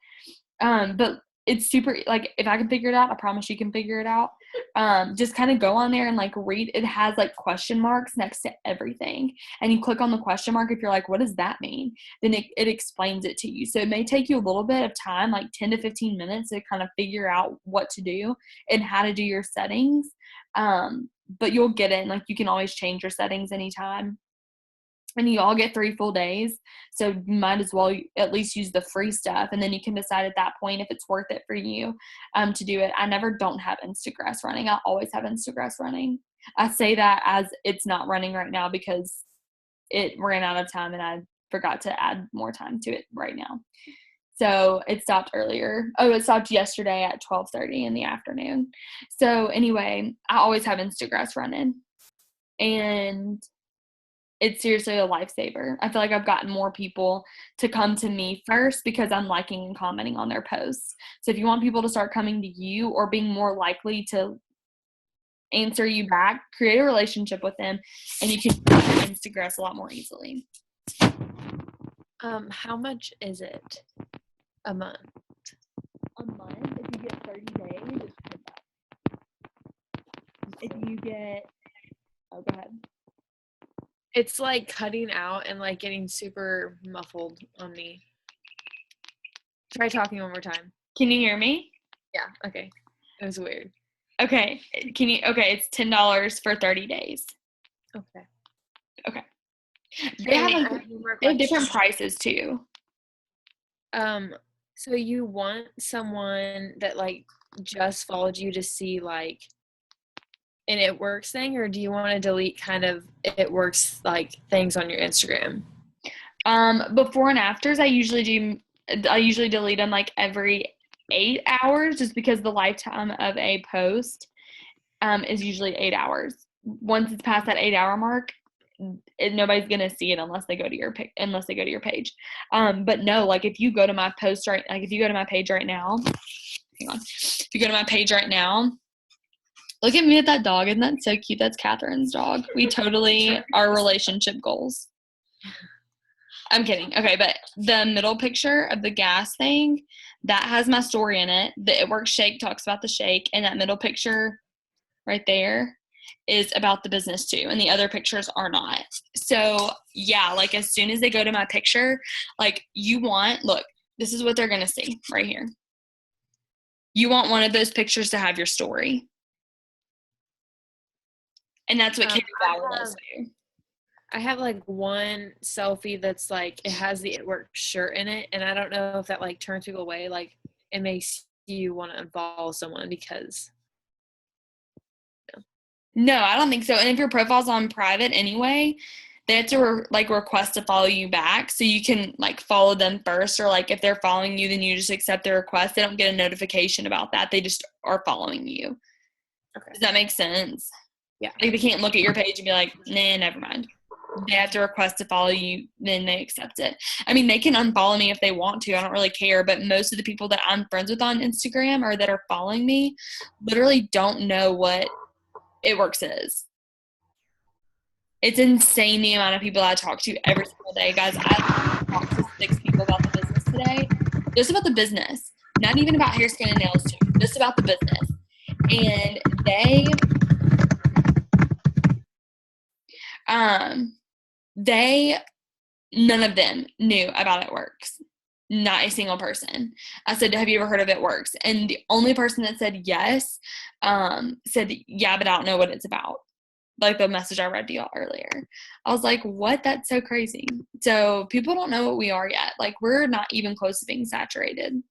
But it's super like if I can figure it out, I promise you can figure it out. Just kind of go on there and like read. It has like question marks next to everything, and you click on the question mark if you're like, what does that mean? Then it explains it to you. So it may take you a little bit of time, like 10 to 15 minutes, to kind of figure out what to do and how to do your settings. But you'll get it, and like you can always change your settings anytime. And you all get 3 full days, so you might as well at least use the free stuff, and then you can decide at that point if it's worth it for you to do it. I never don't have Instagram running. I always have Instagram running. I say that as it's not running right now because it ran out of time and I forgot to add more time to it right now. So it stopped earlier. Oh, it stopped yesterday at 12:30 in the afternoon. So anyway, I always have Instagram running, and it's seriously a lifesaver. I feel like I've gotten more people to come to me first because I'm liking and commenting on their posts. So if you want people to start coming to you or being more likely to answer you back, create a relationship with them, and you can Instagram a lot more easily. How much is it a month? A month, if you get 30 days, it's $10. If you get, go ahead. It's like cutting out and like getting super muffled on me. Try talking one more time. Can you hear me? Yeah, okay. It was weird. Okay. It's $10 for 30 days. Okay. Okay. They have different prices too. So you want someone that like just followed you to see like an it works thing, or do you want to delete kind of it works like things on your Instagram? Before and afters, I usually delete them like every 8 hours, just because the lifetime of a post is usually 8 hours. Once it's past that 8-hour mark, nobody's gonna see it unless they go to your page. But no, like if you go to my page right now, hang on. If you go to my page right now, look at me with that dog. Isn't that so cute? That's Catherine's dog. We totally are relationship goals. I'm kidding. Okay, but the middle picture of the gas thing, that has my story in it. The It Works shake talks about the shake, and that middle picture right there is about the business too, and the other pictures are not. So yeah, like as soon as they go to my picture, like look, this is what they're gonna see right here. You want one of those pictures to have your story. And that's what Katie I Bauer have- does too. I have like one selfie that's like it has the It Works shirt in it, and I don't know if that like turns people away. Like it makes you want to unfollow someone because No, I don't think so. And if your profile's on private anyway, they have to request to follow you back, so you can like follow them first, or like if they're following you, then you just accept their request. They don't get a notification about that. They just are following you. Okay. Does that make sense? Yeah. Like they can't look at your page and be like, nah, never mind. They have to request to follow you, then they accept it. I mean, they can unfollow me if they want to. I don't really care. But most of the people that I'm friends with on Instagram or that are following me literally don't know what It Works is. It's insane the amount of people I talk to every single day. Guys, I talked to 6 people about the business today. Just about the business. Not even about hair, skin, and nails, too. Just about the business. And none of them knew about It Works. Not a single person. I said, have you ever heard of It Works? And the only person that said yes said, yeah, but I don't know what it's about. Like the message I read to y'all earlier. I was like, what? That's so crazy. So people don't know what we are yet. Like we're not even close to being saturated.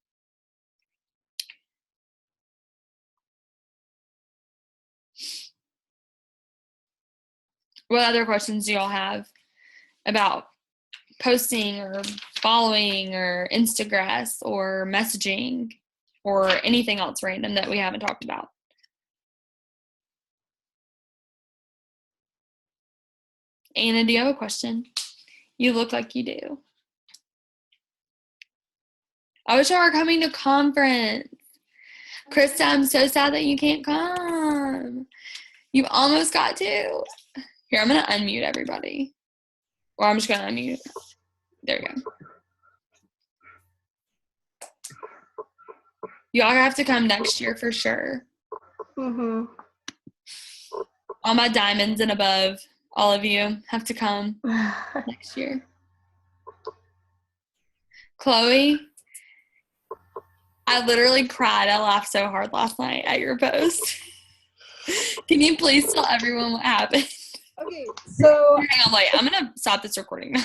What other questions do y'all have about posting or following or Instagram or messaging or anything else random that we haven't talked about? Anna, do you have a question? You look like you do. I wish I were coming to conference. Krista, I'm so sad that you can't come. You almost got to. Here, I'm going to unmute everybody. Or I'm just going to unmute. There we go. Y'all have to come next year for sure. Mm-hmm. All my diamonds and above, all of you have to come next year. Chloe, I literally cried. I laughed so hard last night at your post. Can you please tell everyone what happened? Okay, so Hang on, wait. I'm going to stop this recording now.